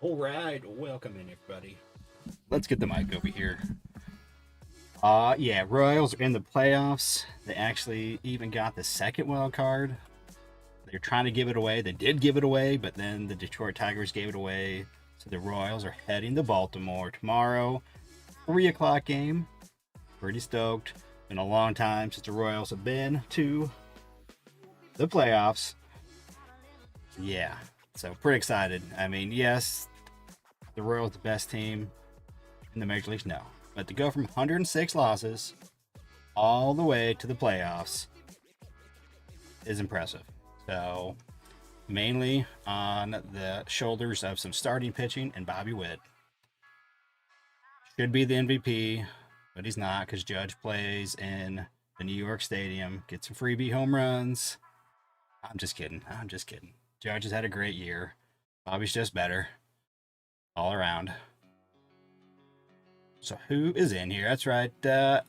All right, welcome in everybody. Let's get the mic over here. Yeah, Royals are in the playoffs. They actually even got the second wild card. They're trying to give it away. They did give it away, but then the Detroit Tigers gave it away. So the Royals are heading to Baltimore tomorrow. 3 o'clock game. Pretty stoked. Been a long time since the Royals have been to the playoffs. Yeah, so pretty excited. I mean, yes, the Royals the best team in the major leagues, no. But to go from 106 losses all the way to the playoffs is impressive. So, mainly on the shoulders of some starting pitching and Bobby Witt. Should be the MVP, but he's not because Judge plays in the New York Stadium, gets some freebie home runs. I'm just kidding. Judge has had a great year. Bobby's just better all around. So who is in here? That's right. I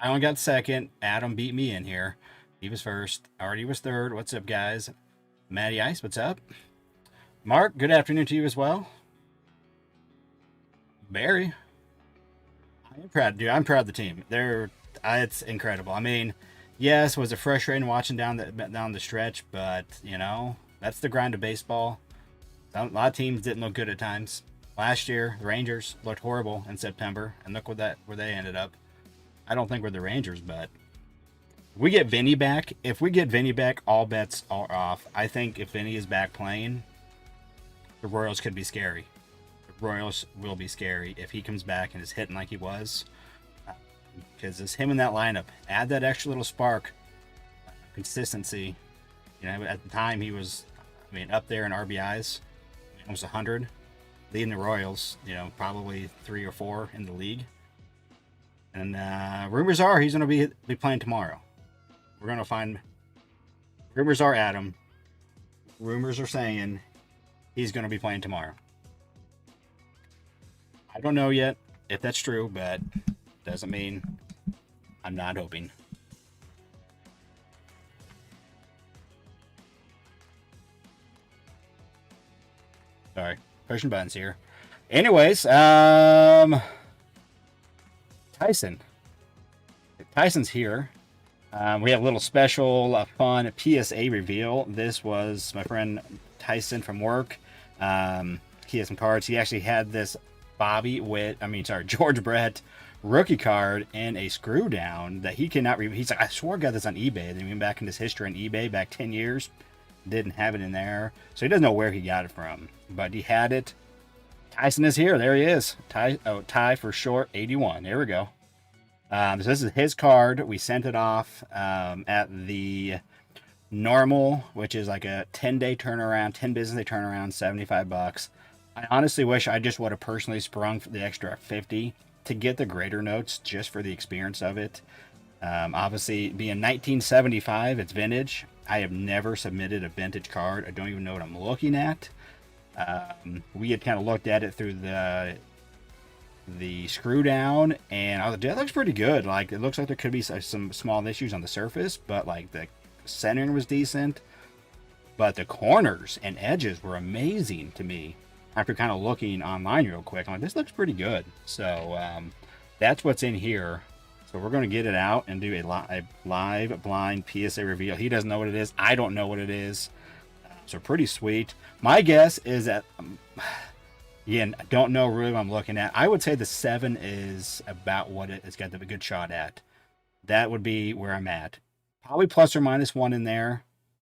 only got second. Adam beat me in here. He was first. Artie was third. What's up, guys? Matty Ice, what's up? Mark, good afternoon to you as well. Barry, I'm proud, dude. I'm proud of the team. It's incredible. I mean, yes, was it frustrating watching down the stretch, but that's the grind of baseball. A lot of teams didn't look good at times. Last year, the Rangers looked horrible in September, and look where they ended up. I don't think we're the Rangers, but we get Vinny back. If we get Vinny back, all bets are off. I think if Vinny is back playing, the Royals could be scary. The Royals will be scary if he comes back and is hitting like he was. Because it's him in that lineup. Add that extra little spark, consistency. At the time he was, up there in RBIs, almost 100. Leading the Royals, probably 3 or 4 in the league. And rumors are he's going to be playing tomorrow. We're going to find. Rumors are Adam. Rumors are saying he's going to be playing tomorrow. I don't know yet if that's true, but doesn't mean I'm not hoping. Sorry. Pushing buttons here. Anyways, Tyson's here. We have a little special, fun PSA reveal. This was my friend Tyson from work. He has some cards. He actually had this George Brett rookie card and a screw down that he cannot read. He's like, I swore I got this on eBay. Then he went back in his history on eBay back 10 years. Didn't have it in there. So he doesn't know where he got it from. But he had it. Tyson is here. There he is. Ty for short, 81. There we go. So this is his card. We sent it off at the normal, which is like a 10-day turnaround, 10 business day turnaround, $75. I honestly wish I just would have personally sprung for the extra 50 to get the greater notes just for the experience of it. Obviously, being 1975, it's vintage. I have never submitted a vintage card. I don't even know what I'm looking at. We had kind of looked at it through the screw down, and I was like, that looks pretty good. Like, it looks like there could be some small issues on the surface, but like the centering was decent. But the corners and edges were amazing to me. After kind of looking online real quick, I'm like, this looks pretty good. So that's what's in here. So we're going to get it out and do a live blind PSA reveal. He doesn't know what it is. I don't know what it is. So pretty sweet. My guess is that, again, I don't know really what I'm looking at. I would say the 7 is about what it's got a good shot at. That would be where I'm at. Probably plus or minus 1 in there.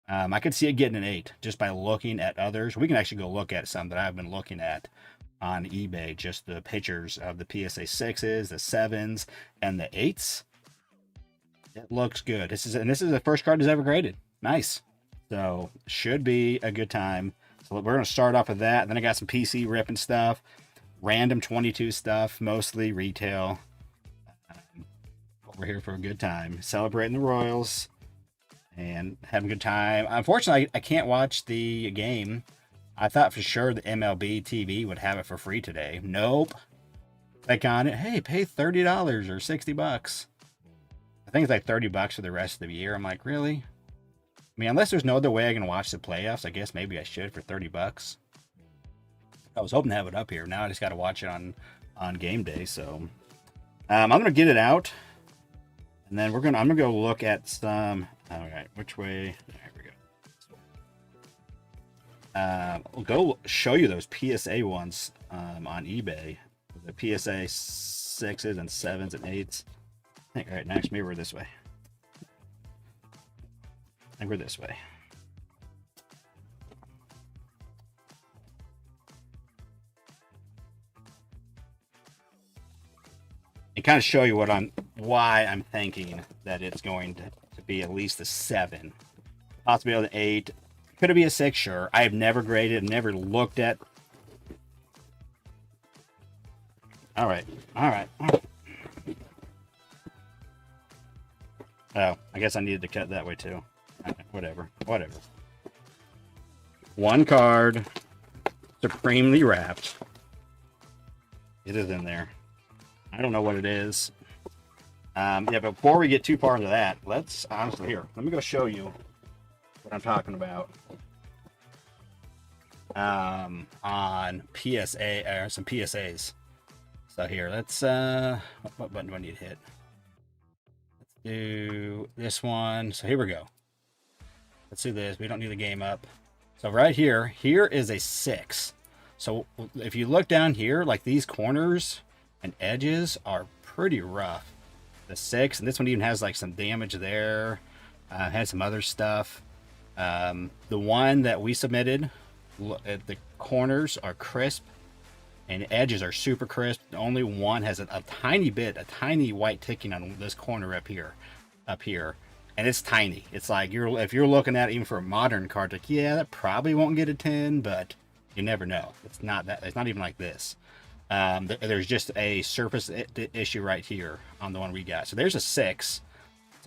I could see it getting an 8 just by looking at others. We can actually go look at some that I've been looking at on eBay, just the pictures of the PSA 6s, the 7s, and the 8s. It looks good. This is the first card that's ever graded. Nice. So should be a good time. So we're going to start off with that. Then I got some PC ripping stuff, random 22 stuff, mostly retail. We're here for a good time, celebrating the Royals and having a good time. Unfortunately, I can't watch the game. I thought for sure the MLB TV would have it for free today. Nope. Click on it. Hey, pay $30 or $60. I think it's like $30 for the rest of the year. I'm like, really? I mean, unless there's no other way I can watch the playoffs, I guess maybe I should for $30. I was hoping to have it up here. Now I just got to watch it on game day. So I'm gonna get it out, and then I'm gonna go look at some. All right, which way? There we go. I'll go show you those PSA ones on eBay. The PSA 6s and 7s and 8s. I think, all right, next, maybe we're this way. I think we're this way. And kind of show you why I'm thinking that it's going to be at least a 7. Possibly an 8. Could it be a 6? Sure. I have never graded, never looked at. All right. Oh, I guess I needed to cut that way too. Whatever. One card, supremely wrapped. It is in there. I don't know what it is. Yeah, but before we get too far into that, let's honestly here. Let me go show you what I'm talking about. On PSA or some PSAs. So here, let's what button do I need to hit? Let's do this one. So here we go. Let's do this. We don't need the game up. So right here is a 6. So if you look down here, like these corners and edges are pretty rough. The 6, and this one even has like some damage there. Had some other stuff. The one that we submitted, the corners are crisp and the edges are super crisp. Only one has a tiny white ticking on this corner up here, and it's tiny. It's like if you're looking at it even for a modern card, like yeah, that probably won't get a 10, but you never know. It's not even like this. There's just a surface issue right here on the one we got. So there's a 6.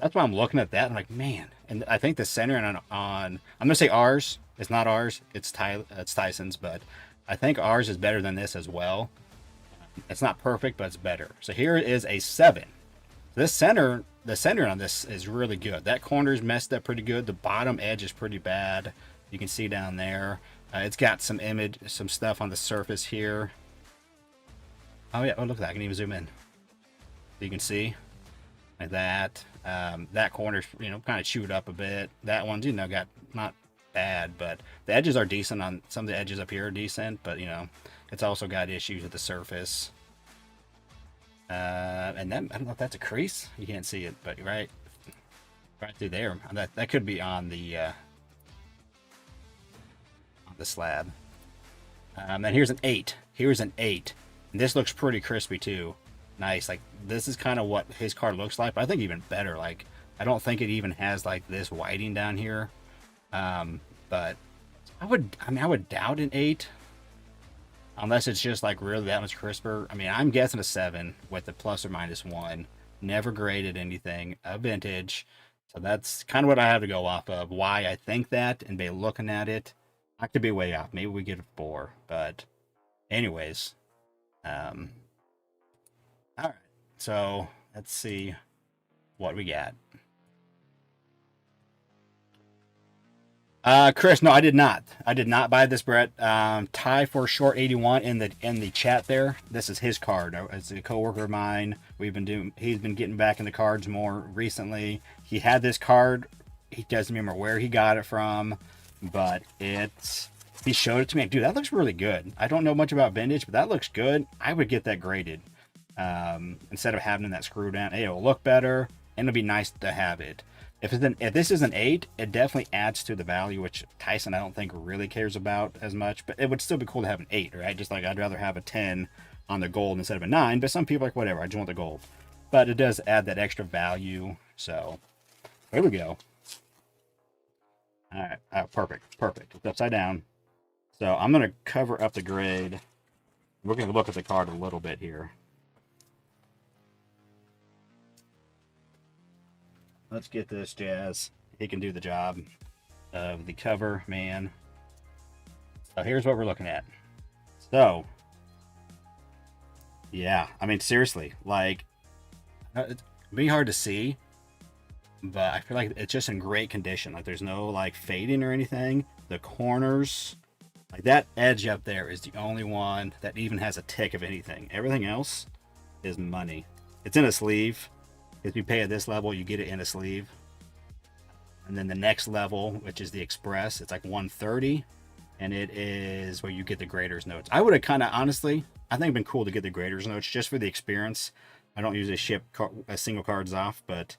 That's why I'm looking at that. I'm like, man. And I think the center on I'm gonna say ours. It's not ours. It's Tyson's, but I think ours is better than this as well. It's not perfect, but it's better. So here is a 7. The center on this is really good. That corner's messed up pretty good. The bottom edge is pretty bad. You can see down there. It's got some stuff on the surface here. Oh yeah, oh look at that. I can even zoom in. So you can see like that. That corner's kind of chewed up a bit. That one's got not bad, but the edges are decent. On some of the edges up here are decent, but it's also got issues with the surface. And then I don't know if that's a crease. You can't see it, but right through there. That could be on the slab. And here's an 8. Here's an 8. And this looks pretty crispy too. Nice. Like this is kind of what his card looks like, but I think even better. Like I don't think it even has like this whiting down here. But I would doubt an 8 unless it's just like really that much crisper. I mean, I'm guessing a 7 with the plus or minus 1. Never graded anything, a vintage. So that's kind of what I have to go off of. Why I think that, and by looking at it, I could be way off. Maybe we get a 4, but anyways. All right. So let's see what we got. Chris, no, I did not. I did not buy this, Brett. Ty for short 81 in the chat there. This is his card. It's a coworker of mine. He's been getting back into cards more recently. He had this card. He doesn't remember where he got it from, but he showed it to me. Dude, that looks really good. I don't know much about vintage, but that looks good. I would get that graded. Instead of having that screw down. Hey, it'll look better and it'll be nice to have it. If this is an 8, it definitely adds to the value, which Tyson I don't think really cares about as much, but it would still be cool to have an 8, right? Just like I'd rather have a 10 on the gold instead of a 9, but some people are like, whatever, I just want the gold. But it does add that extra value, so there we go. All right, perfect. It's upside down. So I'm going to cover up the grade. We're going to look at the card a little bit here. Let's get this Jazz. He can do the job of the cover, man. So here's what we're looking at. So, yeah, I mean, seriously, like, it's be hard to see, but I feel like it's just in great condition. Like, there's no, like, fading or anything. The corners Like that edge up there is the only one that even has a tick of anything. Everything else is money. It's in a sleeve. If you pay at this level, you get it in a sleeve. And then the next level, which is the Express, it's like 130, and it is where you get the Graders notes. I would have kind of honestly, I think it'd been cool to get the Graders notes just for the experience. I don't usually ship single cards off, but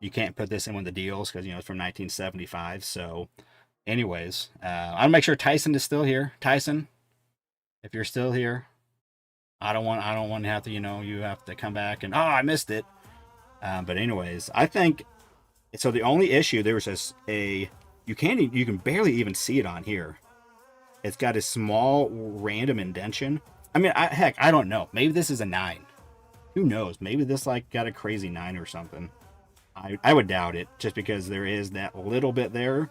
you can't put this in one of the deals because it's from 1975. So, anyways, I'll make sure Tyson is still here. Tyson, if you're still here, I don't want to have to you have to come back and I missed it. But anyways, I think so. The only issue there was you can barely even see it on here. It's got a small random indentation. I mean, heck, I don't know. Maybe this is a 9. Who knows? Maybe this like got a crazy 9 or something. I would doubt it just because there is that little bit there.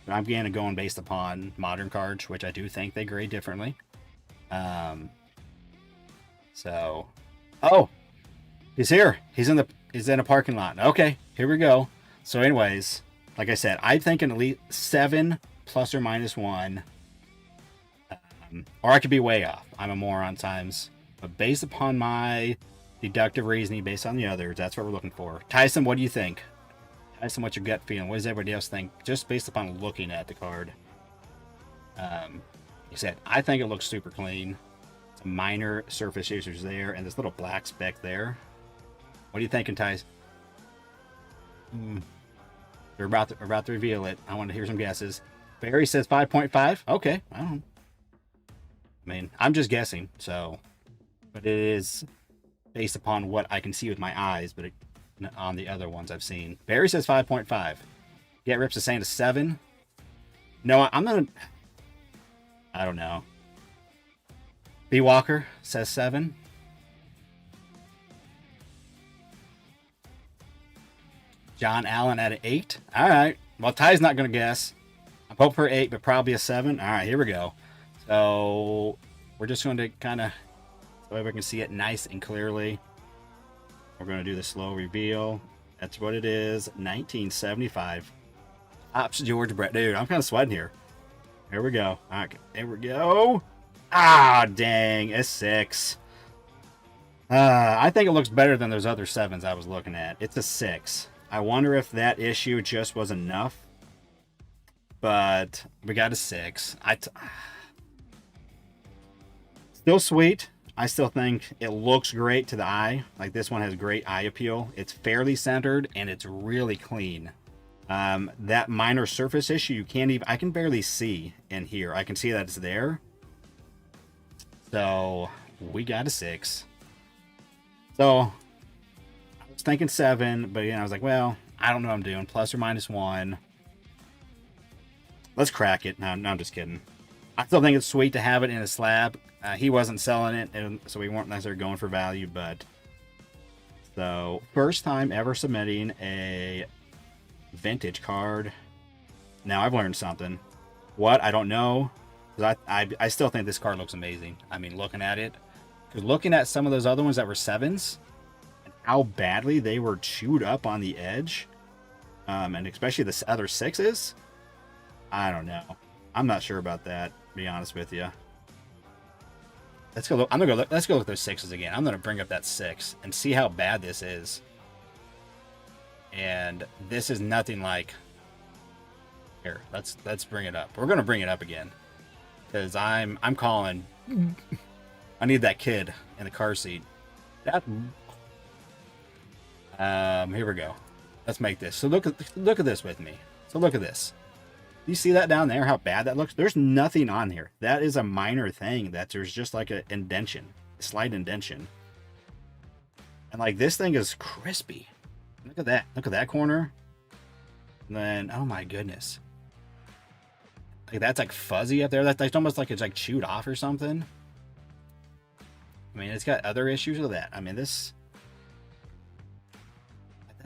I'm kind of going based upon modern cards, which I do think they grade differently. So, oh, he's here. He's in a parking lot. Okay, here we go. So, anyways, like I said, I think at least 7 plus or minus 1. Or I could be way off. I'm a moron times. But based upon my deductive reasoning, based on the others, that's what we're looking for. Tyson, what do you think? Tyson, what's your gut feeling? What does everybody else think? Just based upon looking at the card. He said, I think it looks super clean. Some minor surface issues there, and this little black speck there. What are you thinking, Tyson? We're about to reveal it. I want to hear some guesses. Barry says 5.5. Okay, I don't know. I mean, I'm just guessing, so, but it is based upon what I can see with my eyes, but on the other ones I've seen. Barry says 5.5. Get Rips is saying a 7. No, I'm not. I don't know. B Walker says 7. John Allen at an 8. All right. Well, Ty's not going to guess. I'm hoping for 8, but probably a 7. All right, here we go. So we're just going to kind of, so everyone can see it nice and clearly. We're going to do the slow reveal. That's what it is. 1975. Ops George Brett. Dude, I'm kind of sweating here. Here we go. All right, there we go. Ah, dang. A 6. I think it looks better than those other 7s I was looking at. It's a 6. I wonder if that issue just was enough. But we got a 6. Still sweet. I still think it looks great to the eye. Like this one has great eye appeal. It's fairly centered and it's really clean. That minor surface issue, you can't even, I can barely see in here. I can see that it's there. So we got a 6. So I was thinking 7, but I was like, well, I don't know what I'm doing. Plus or minus 1. Let's crack it. No, I'm just kidding. I still think it's sweet to have it in a slab. He wasn't selling it, and so we weren't necessarily going for value, but so first time ever submitting a vintage card. Now I've learned something. What? I don't know. I still think this card looks amazing. I mean, looking at it, because looking at some of those other ones that were 7s, and how badly they were chewed up on the edge, and especially the other 6s, I don't know. I'm not sure about that, to be honest with you. Let's go look. Let's go look at those 6s again. I'm gonna bring up that 6 and see how bad this is. And this is nothing like. Here, let's bring it up. We're gonna bring it up again because I'm calling. I need that kid in the car seat. That. Here we go. Let's make this. So look at this with me. So look at this. You see that down there, how bad that looks? There's nothing on here. That is a minor thing. That there's just like an indentation, a slight indentation. And like this thing is crispy. Look at that. Look at that corner. And then, oh my goodness. Like that's like fuzzy up there. That's almost like it's like chewed off or something. I mean, it's got other issues with that. I mean, that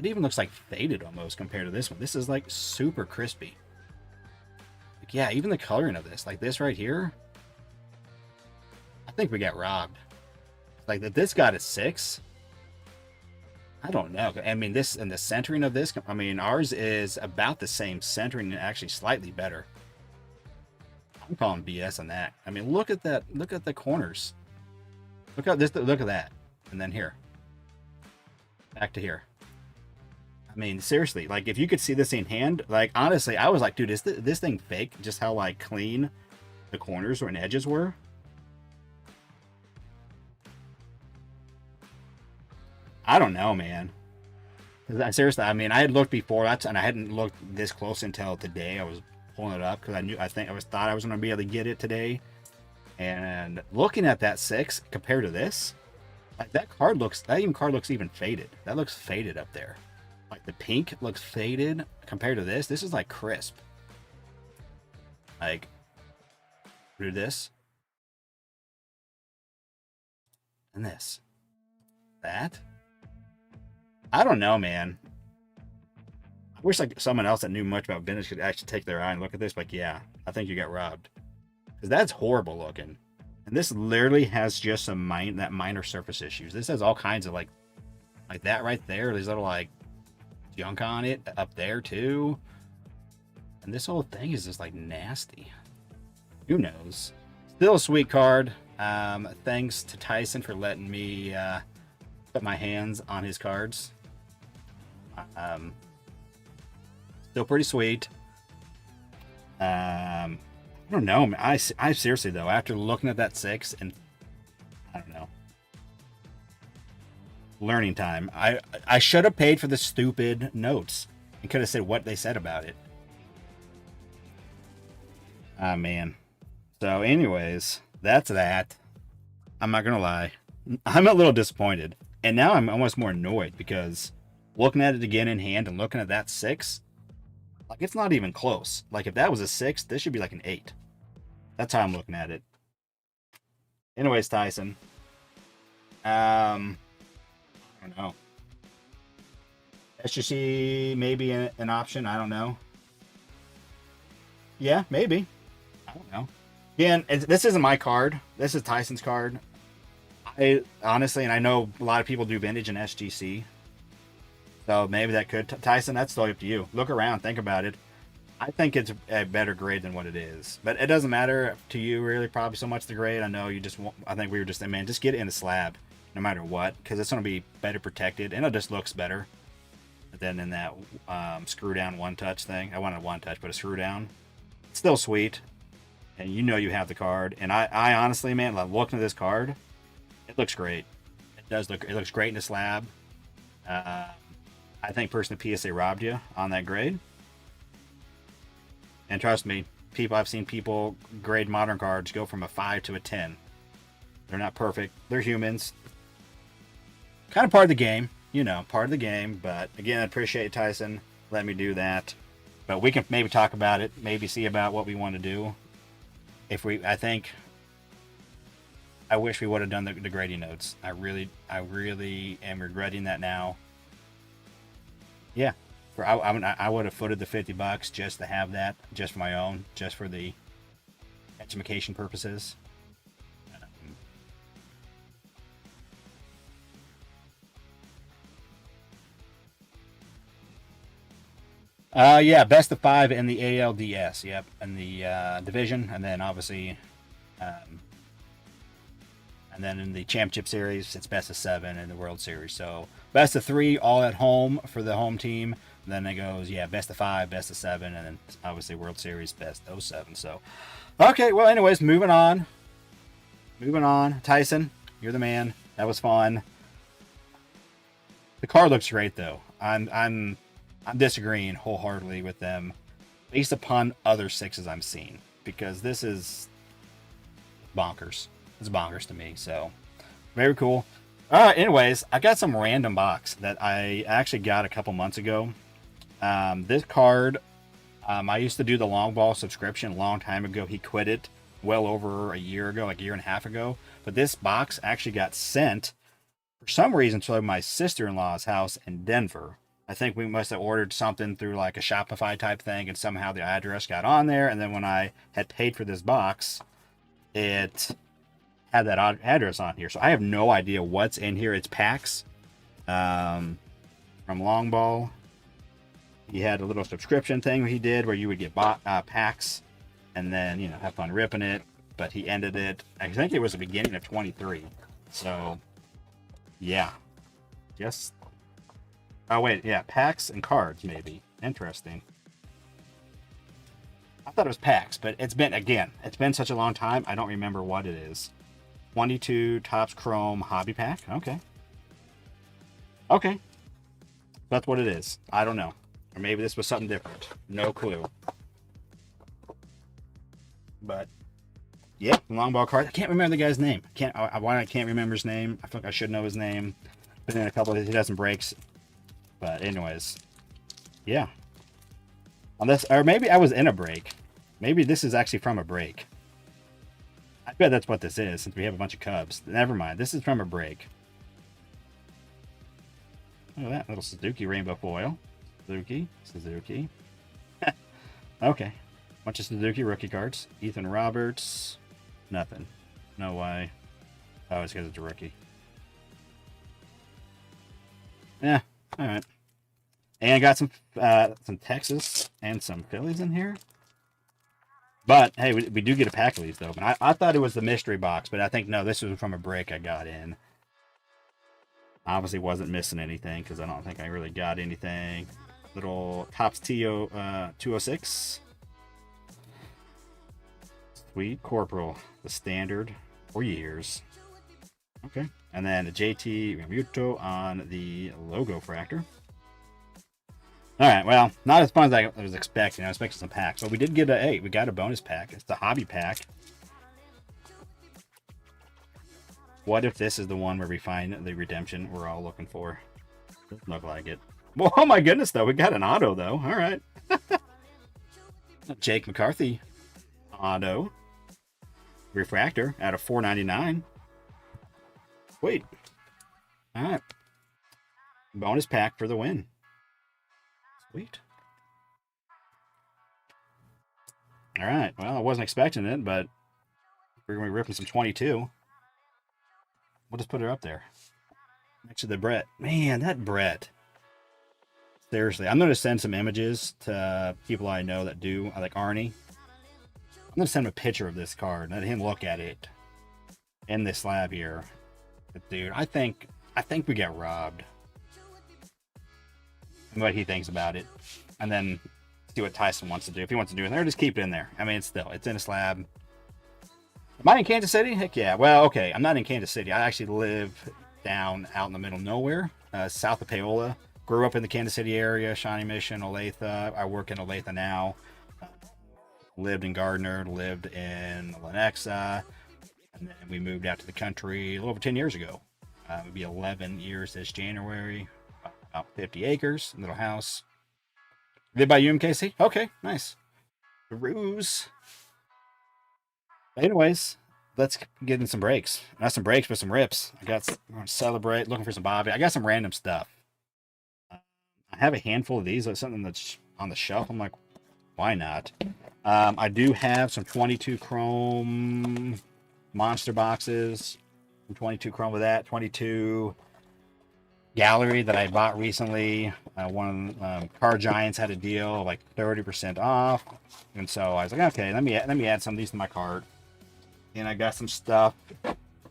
even looks like faded almost compared to this one. This is like super crispy. Yeah, even the coloring of this, like this right here, I think we got robbed. Like that, this got a 6. I don't know. I mean, this and the centering of this. I mean, ours is about the same centering and actually slightly better. I'm calling BS on that. I mean, look at that. Look at the corners. Look at this. Look at that. And then here. Back to here. I mean, seriously, like if you could see this in hand, like honestly, I was like, dude, is this thing fake? Just how like clean the corners and edges were. I don't know, man. Seriously, I mean, I had looked before, and I hadn't looked this close until today. I was pulling it up because thought I was going to be able to get it today. And looking at that 6 compared to this, like that even card looks even faded. That looks faded up there. Like the pink looks faded compared to this. This is like crisp. Like, do this and this, that. I don't know, man. I wish like someone else that knew much about vintage could actually take their eye and look at this. Like, yeah, I think you got robbed because that's horrible looking. And this literally has just some minor surface issues. This has all kinds of like that right there. These little like junk on it up there too. And this whole thing is just like nasty. Who knows? Still a sweet card. Thanks to Tyson for letting me put my hands on his cards. Still pretty sweet. I don't know. I seriously though, after looking at that 6 and I don't know, learning time. I should have paid for the stupid notes and could have said what they said about it. Ah, man. So, anyways, that's that. I'm not gonna lie. I'm a little disappointed, and now I'm almost more annoyed because looking at it again in hand and looking at that 6, like it's not even close. Like if that was a 6, this should be like an 8. That's how I'm looking at it. Anyways, Tyson. I don't know. SGC maybe an option. I don't know. Yeah, maybe. I don't know. Again, this isn't my card. This is Tyson's card. I honestly, and I know a lot of people do vintage and SGC. So maybe that could. Tyson, that's totally up to you. Look around. Think about it. I think it's a better grade than what it is. But it doesn't matter to you, really, probably so much the grade. I know you just want, I think we were just saying, man, just get it in a slab no matter what, because it's going to be better protected and it just looks better than in that screw down one touch thing. I wanted a one touch, but a screw down. It's still sweet. And you know you have the card. And I honestly, man, like looking at this card, it looks great. It does look, it looks great in the slab. I think personally PSA robbed you on that grade. And trust me, I've seen people grade modern cards go from a 5 to a 10. They're not perfect. They're humans. Kind of part of the game, you know, part of the game. But again, I appreciate Tyson letting me do that. But we can maybe talk about it, maybe see about what we want to do. I wish we would have done the grading notes. I really am regretting that now. Yeah. I would have footed the $50 just to have that, just for my own, just for the education purposes. Yeah, best of 5 in the ALDS. Yep, in the division, and then obviously, and then in the championship series, it's best of 7 in the World Series. So best of 3 all at home for the home team. Then it goes, yeah, best of 5, best of 7, and then obviously World Series best of 7. So, okay, well, anyways, moving on. Tyson, you're the man. That was fun. The card looks great, though. I'm disagreeing wholeheartedly with them based upon other 6s I'm seeing, because this is bonkers. It's bonkers to me. So, very cool. All right, anyways, I got some random box that I actually got a couple months ago. This card, I used to do the long ball subscription a long time ago. He quit it well over a year ago, like a year and a half ago. But this box actually got sent for some reason to my sister-in-law's house in Denver. I think we must have ordered something through like a Shopify type thing, and somehow the address got on there. And then when I had paid for this box, it had that address on here. So I have no idea what's in here. It's packs from Long Ball. He had a little subscription thing he did where you would get packs, and then, you know, have fun ripping it. But he ended it, I think it was the beginning of 23. So, yeah. Just, oh, wait, yeah, packs and cards, maybe. Interesting. I thought it was packs, but it's been such a long time, I don't remember what it is. 22 Topps Chrome Hobby Pack? Okay. Okay. That's what it is. I don't know. Or maybe this was something different. No clue. But, yeah, long ball card. I can't remember the guy's name. Why I can't remember his name. I feel like I should know his name. Been in a couple of, he doesn't breaks. But anyways, yeah. Unless, or maybe I was in a break. Maybe this is actually from a break. I bet that's what this is, since we have a bunch of Cubs. Never mind. This is from a break. Look at that little Suzuki rainbow foil. Suzuki. Okay. Bunch of Suzuki rookie cards. Ethan Roberts. Nothing. No why. Oh, it's because it's a rookie. Yeah. All right. And I got some Texas and some Phillies in here. But, hey, we do get a pack of these, though. And I thought it was the mystery box, but I think, no, this was from a break I got in. Obviously wasn't missing anything, because I don't think I really got anything. Little Topps 206. Sweet. Corporal. The standard. 4 years. Okay. And then a JT Realmuto on the logo fractor. All right, well, not as fun as I was expecting. I was expecting some packs. But we did get we got a bonus pack. It's the hobby pack. What if this is the one where we find the redemption we're all looking for? Doesn't look like it. Well, oh my goodness, though. We got an auto, though. All right. Jake McCarthy auto. Refractor out of 499. Wait. All right. Bonus pack for the win. Sweet. All right. Well, I wasn't expecting it, but we're going to be ripping some 22. We'll just put her up there. Next to the Brett. Man, that Brett. Seriously. I'm going to send some images to people I know that do, like Arnie. I'm going to send him a picture of this card and let him look at it in this slab here. But dude, I think we get robbed. And what he thinks about it. And then see what Tyson wants to do. If he wants to do it there, just keep it in there. I mean, it's in a slab. Am I in Kansas City? Heck yeah. Well, okay. I'm not in Kansas City. I actually live down out in the middle of nowhere, south of Paola. Grew up in the Kansas City area, Shawnee Mission, Olathe. I work in Olathe now. Lived in Gardner, lived in Lenexa. And then we moved out to the country a little over 10 years ago. It'll be 11 years this January. About 50 acres, little house. Live by UMKC? Okay, nice. The ruse. Anyways, let's get in some breaks. Not some breaks, but some rips. I going to celebrate, looking for some Bobby. I got some random stuff. I have a handful of these. Like something that's on the shelf. I'm like, why not? I do have some 22 Chrome monster boxes. 22 Chrome with that. 22 Gallery that I bought recently. Car Giants had a deal like 30% off. And so I was like, okay, let me add some of these to my cart. And I got some stuff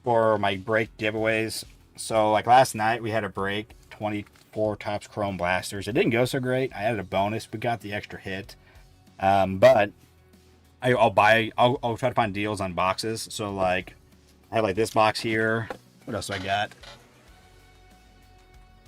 for my break giveaways. So like last night we had a break, 24 Topps Chrome Blasters. It didn't go so great. I added a bonus. We got the extra hit. But I'll try to find deals on boxes. So like I have like this box here. What else do I got?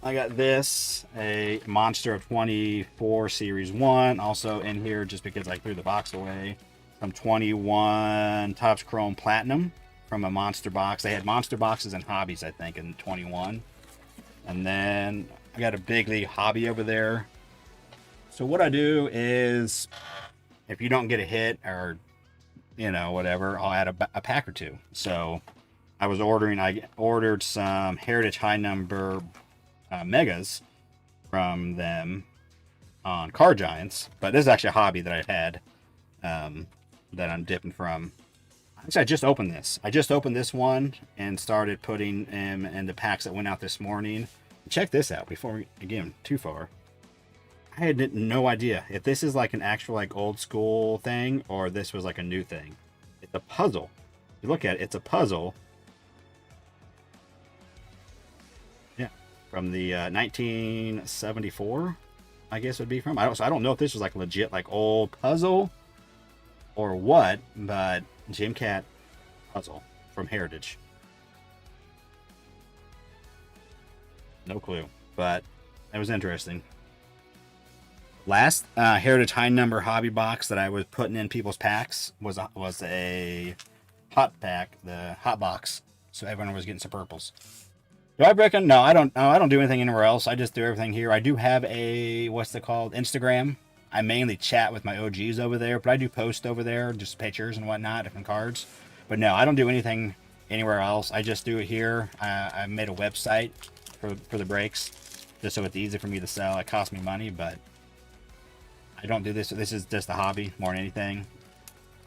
I got this, a Monster of 24 Series 1. Also in here just because I threw the box away. Some 21 Topps Chrome Platinum from a monster box. They had monster boxes and hobbies, I think, in 21. And then I got a big league hobby over there. So what I do is, if you don't get a hit or, you know, whatever, I'll add a pack or two. So I ordered some Heritage High Number Megas from them on Car Giants. But this is actually a hobby that I had. That I'm dipping from. Actually, I just opened this. I just opened this one and started putting them in the packs that went out this morning. Check this out before we get too far. I had no idea if this is like an actual like old school thing or this was like a new thing. It's a puzzle. If you look at it, it's a puzzle. Yeah, from the 1974, I guess would be from. So I don't know if this was like legit like old puzzle or what, but Jim Cat puzzle from Heritage. No clue, but it was interesting. Last Heritage high number hobby box that I was putting in people's packs was a hot pack, the hot box. So everyone was getting some purples. Do I reckon? No, I don't. No, I don't do anything anywhere else. I just do everything here. I do have a what's it called? Instagram. I mainly chat with my OGs over there, but I do post over there, just pictures and whatnot, different cards. But no, I don't do anything anywhere else. I just do it here. I made a website for the breaks, just so it's easy for me to sell. It costs me money, but I don't do this. This is just a hobby more than anything.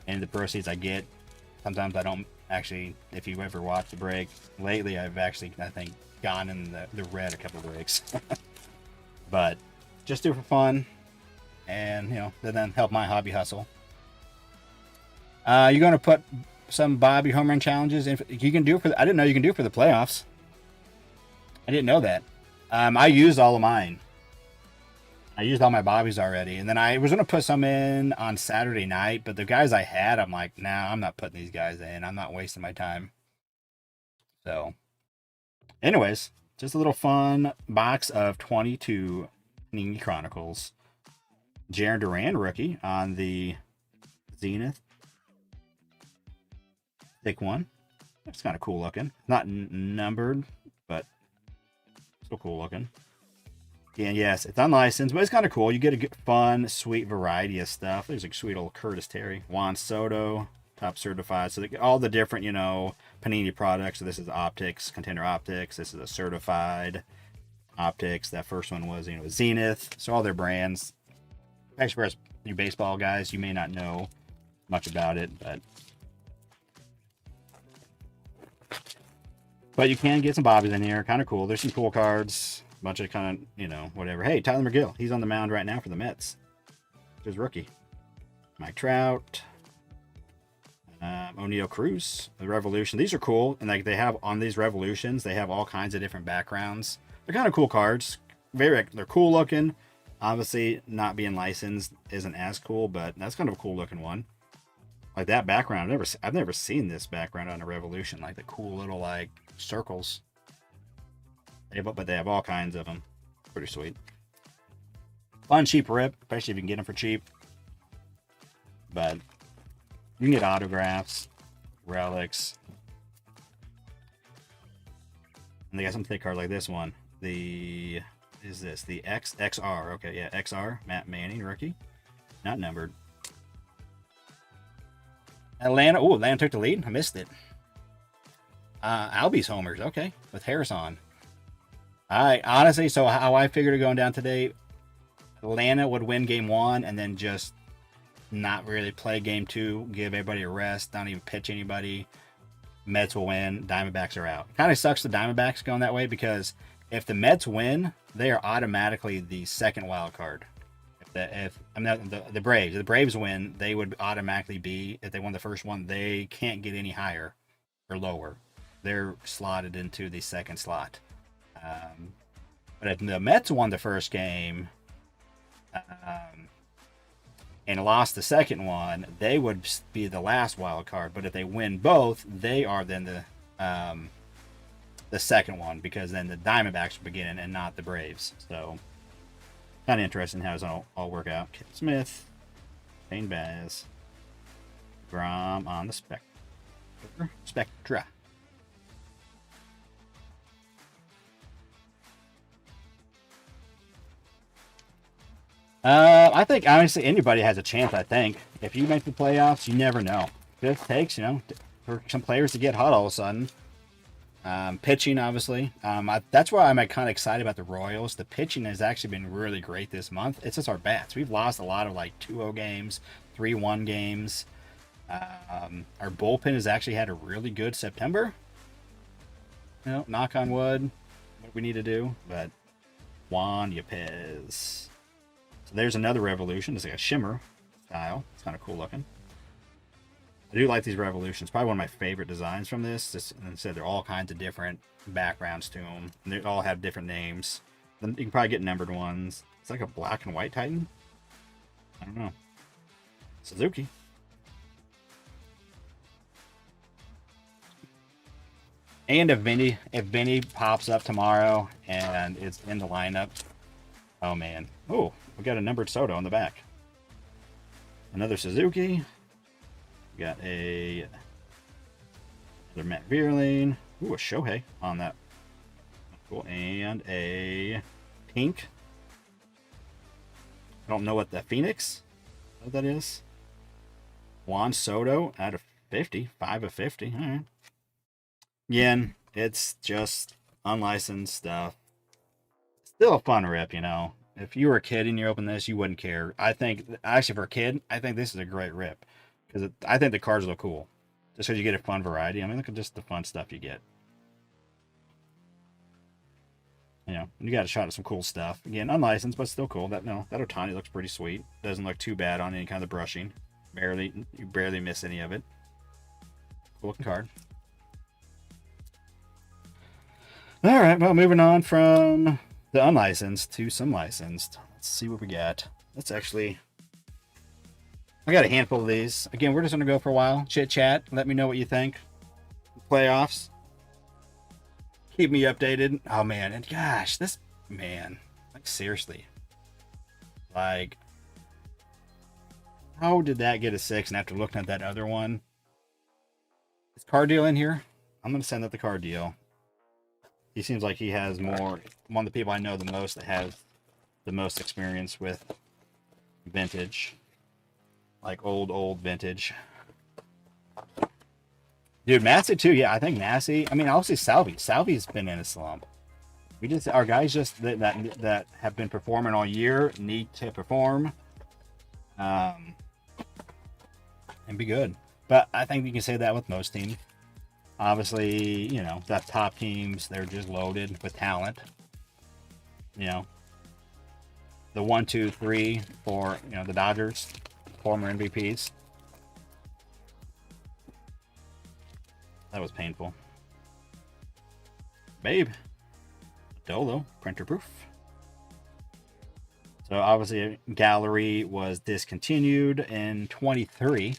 And the proceeds I get, sometimes I don't actually, if you ever watch the break, lately I've actually, I think, gone in the red a couple of breaks. But just do it for fun and, you know, then help my hobby hustle. You're going to put some Bobby home run challenges in. You can do it for, I didn't know you can do it for the playoffs. I didn't know that. I used all of mine. I used all my Bobbies already, and then I was going to put some in on Saturday night, but the guys I had, I'm like, nah, I'm not putting these guys in. I'm not wasting my time. So, anyways, just a little fun box of 22 Panini Chronicles. Jaron Duran, rookie, on the Zenith. Thick one. It's kind of cool looking. Not numbered, but still cool looking. And yes, it's unlicensed, but it's kind of cool. You get a good, fun, sweet variety of stuff. There's a sweet old Curtis Terry, Juan Soto, top certified. So all the different, you know, Panini products. So this is Optics, Contender Optics. This is a certified Optics. That first one was, you know, Zenith. So all their brands. Actually, for you baseball guys, you may not know much about it, but you can get some Bobbies in here. Kind of cool. There's some cool cards. Bunch of kind of, you know, whatever. Hey, Tyler McGill. He's on the mound right now for the Mets. His rookie. Mike Trout. O'Neill Cruz. The Revolution. These are cool. And like they have on these Revolutions, they have all kinds of different backgrounds. They're kind of cool cards. They're cool looking. Obviously, not being licensed isn't as cool, but that's kind of a cool looking one. Like that background. I've never seen this background on a Revolution. Like the cool little like circles. But they have all kinds of them. Pretty sweet. Fun, cheap rip, especially if you can get them for cheap. But you can get autographs, relics. And they got some thick cards like this one. The XR. Okay, yeah, XR. Matt Manning, rookie. Not numbered. Atlanta. Oh, Atlanta took the lead. I missed it. Albie's homers. Okay, with Harris on. Honestly, so how I figured it going down today, Atlanta would win game 1 and then just not really play game 2, give everybody a rest, not even pitch anybody. Mets will win, Diamondbacks are out. Kind of sucks the Diamondbacks going that way because if the Mets win, they are automatically the second wild card. If the Braves win, they would automatically be, if they won the first one, they can't get any higher or lower. They're slotted into the second slot. But if the Mets won the first game and lost the second one, they would be the last wild card. But if they win both, they are then the second one because then the Diamondbacks will begin and not the Braves. So kind of interesting how it's all work out. Kip Smith, Payne Baz, Grom on the Spectra. I think honestly anybody has a chance. I think if you make the playoffs, you never know. It takes, you know, for some players to get hot all of a sudden. Pitching, obviously. That's why I'm kind of excited about the Royals. The pitching has actually been really great this month. It's just our bats. We've lost a lot of like 2-0 games, 3-1 games. Our bullpen has actually had a really good September. You know, knock on wood, what we need to do. But Juan Yepez. So there's another Revolution. It's like a shimmer style. It's kind of cool looking. I do like these Revolutions. Probably one of my favorite designs from this. Just, and said they're all kinds of different backgrounds to them. And they all have different names. Then you can probably get numbered ones. It's like a black and white Titan. I don't know. Suzuki. And if Vinny pops up tomorrow and it's in the lineup, oh man. Oh, we got a numbered Soto on the back. Another Suzuki. We got another Matt Vierling. Ooh, a Shohei on that. Cool. And a pink. I don't know what the Phoenix. What that is. Juan Soto out of 50. 5 of 50. All right. Again, it's just unlicensed stuff. Still a fun rip, you know. If you were a kid and you open this, you wouldn't care. I think, actually, for a kid, I think this is a great rip. Because I think the cards look cool. Just because you get a fun variety. I mean, look at just the fun stuff you get. You know, you got a shot at some cool stuff. Again, unlicensed, but still cool. That Ohtani looks pretty sweet. Doesn't look too bad on any kind of brushing. You barely miss any of it. Cool looking card. All right, well, moving on from the unlicensed to some licensed. Let's see what we got. Let's actually... I got a handful of these. Again, we're just going to go for a while. Chit chat. Let me know what you think. Playoffs. Keep me updated. Oh, man. And gosh, this... Man. Like, seriously. Like... How did that get a 6? And after looking at that other one... Is Card Deal in here? I'm going to send out the Card Deal. He seems like he has more... One of the people I know the most that has the most experience with vintage. Like old vintage. Dude, Massey too. Yeah, I think Massey. I mean, obviously Salvi. Salvi's been in a slump. Our guys just that have been performing all year need to perform, and be good. But I think you can say that with most teams. Obviously, you know, the top teams, they're just loaded with talent. You know, the 1, 2, 3 for, you know, the Dodgers, former MVPs. That was painful. Babe. Dolo, printer proof. So obviously Gallery was discontinued in 23.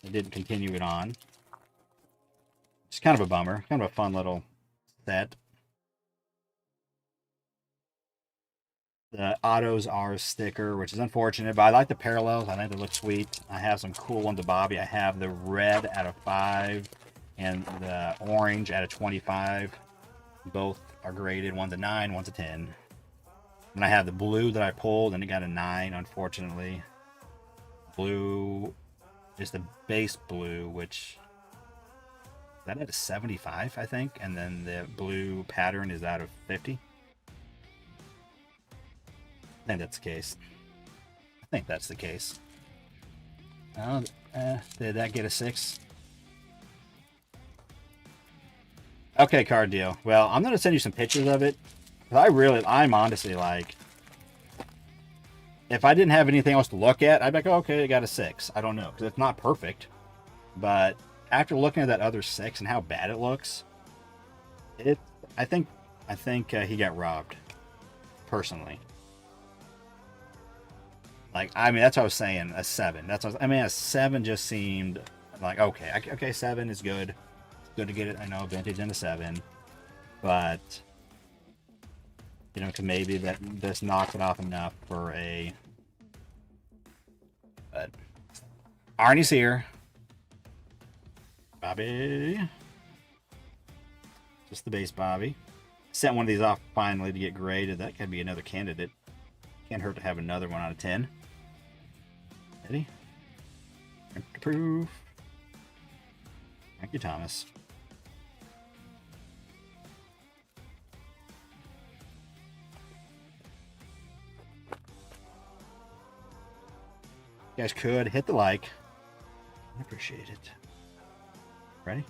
They didn't continue it on. It's kind of a bummer. Kind of a fun little set. The Autos are sticker, which is unfortunate, but I like the parallels. I think they look sweet. I have some cool ones to Bobby. I have the red out of 5 and the orange out of 25. Both are graded. One's a 9, one's a 10. And I have the blue that I pulled, and it got a 9, unfortunately. Blue is the base blue, which... That at a 75, I think, and then the blue pattern is out of 50. I think that's the case. I think that's the case. Did that get a 6? Okay, Card Deal. Well, I'm gonna send you some pictures of it. I'm honestly like, if I didn't have anything else to look at, I'd be like, oh, okay, it got a 6. I don't know, because it's not perfect, but after looking at that other 6 and how bad it looks, I think he got robbed, personally. Like, I mean, that's what I was saying, a 7. A 7 just seemed like, okay, 7 is good. It's good to get it, I know, vintage in a 7. But, you know, to maybe that just knock it off enough for a... But, Arnie's here. Bobby. Just the base Bobby. Sent one of these off finally to get graded. That could be another candidate. Can't hurt to have another one out of 10. Ready? Proof. Thank you, Thomas. You guys could hit the like. I appreciate it. Ready?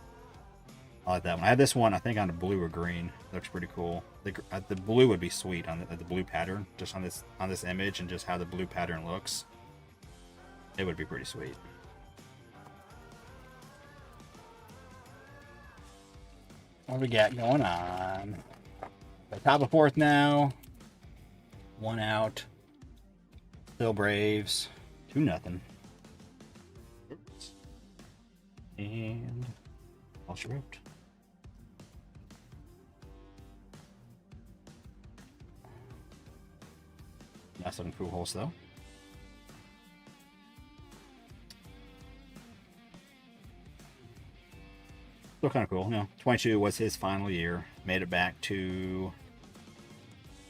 I like that one. I had this one, I think, on a blue or green. Looks pretty cool. The blue would be sweet on the blue pattern, just on this image, and just how the blue pattern looks. It would be pretty sweet. What we got going on? The top of fourth now. 1 out. Still Braves. 2-0. And all she wrote. Nice looking pool holes though. Still kind of cool. You know, 22 was his final year. Made it back to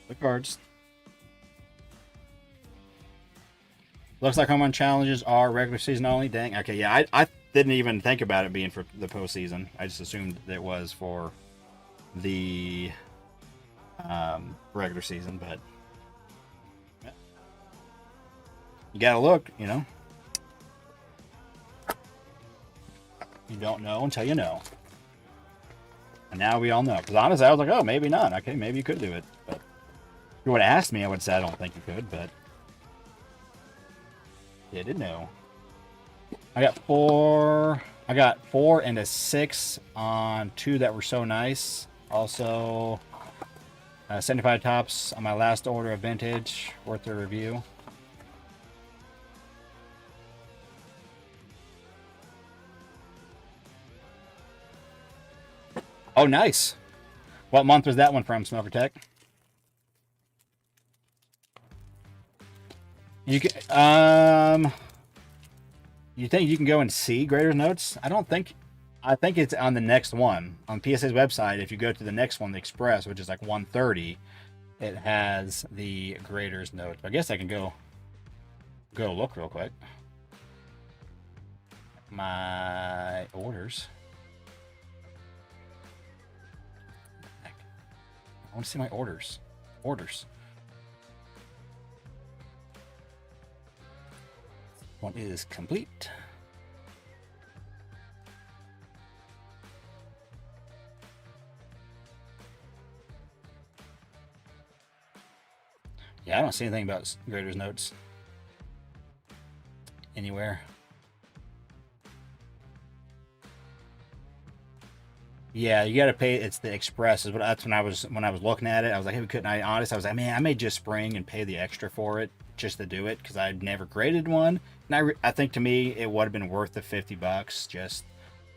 the Cards. Looks like home run challenges are regular season only. Dang. Okay, yeah, I didn't even think about it being for the postseason. I just assumed that it was for the regular season, but you gotta look, you know. You don't know until you know. And now we all know. Because honestly, I was like, oh, maybe not. Okay, maybe you could do it. But if you would have asked me, I would say I don't think you could, but you didn't know. I got four and a 6 on 2 that were so nice. Also, 75 tops on my last order of vintage, worth a review. Oh, nice. What month was that one from, Smoker Tech? You can, you think you can go and see Graders Notes? I think it's on the next one. On PSA's website, if you go to the next one, the Express, which is like 130, it has the Graders Notes. I guess I can go look real quick. My orders. I want to see my orders. One is complete. Yeah, I don't see anything about Graders Notes anywhere. Yeah, you got to pay. It's the Express. That's when I was looking at it. I was like, hey, couldn't I? Honest, I was like, man, I may just spring and pay the extra for it just to do it because I'd never graded one. And I think to me it would have been worth the $50 just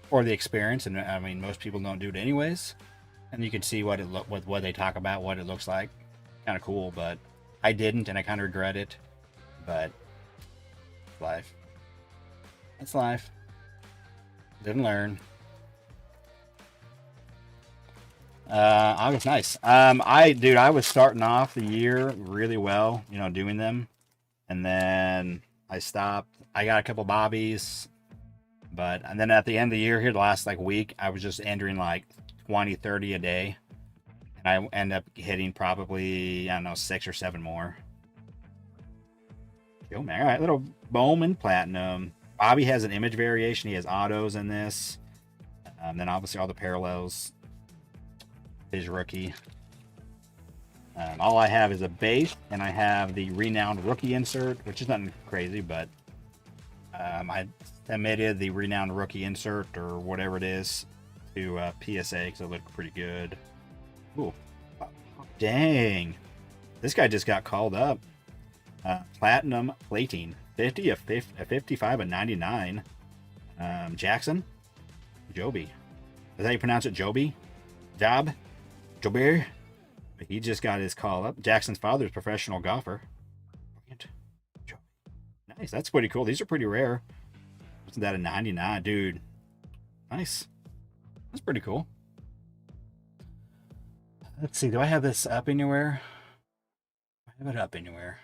for the experience. And I mean, most people don't do it anyways. And you can see what they talk about, what it looks like. Kind of cool, but I didn't, and I kind of regret it. But life. It's life. Didn't learn. August, nice. I was starting off the year really well, you know, doing them, and then I stopped. I got a couple bobbies, and then at the end of the year here, the last like week, I was just entering like 20, 30 a day, and I end up hitting probably, I don't know, 6 or 7 more. Yo, man, all right, little Bowman Platinum. Bobby has an image variation. He has autos in this, then obviously all the parallels. His rookie. All I have is a base, and I have the renowned rookie insert, which is nothing crazy, but I submitted the renowned rookie insert or whatever it is to PSA because it looked pretty good. Ooh, dang! This guy just got called up. Platinum plating, 50 a 55 a 99. Jackson, Joby. Is that how you pronounce it? Joby, Job. Jobert, he just got his call up. Jackson's father is a professional golfer. Nice, that's pretty cool. These are pretty rare. Wasn't that a 99, dude? Nice. That's pretty cool. Let's see. Do I have this up anywhere? I have it up anywhere.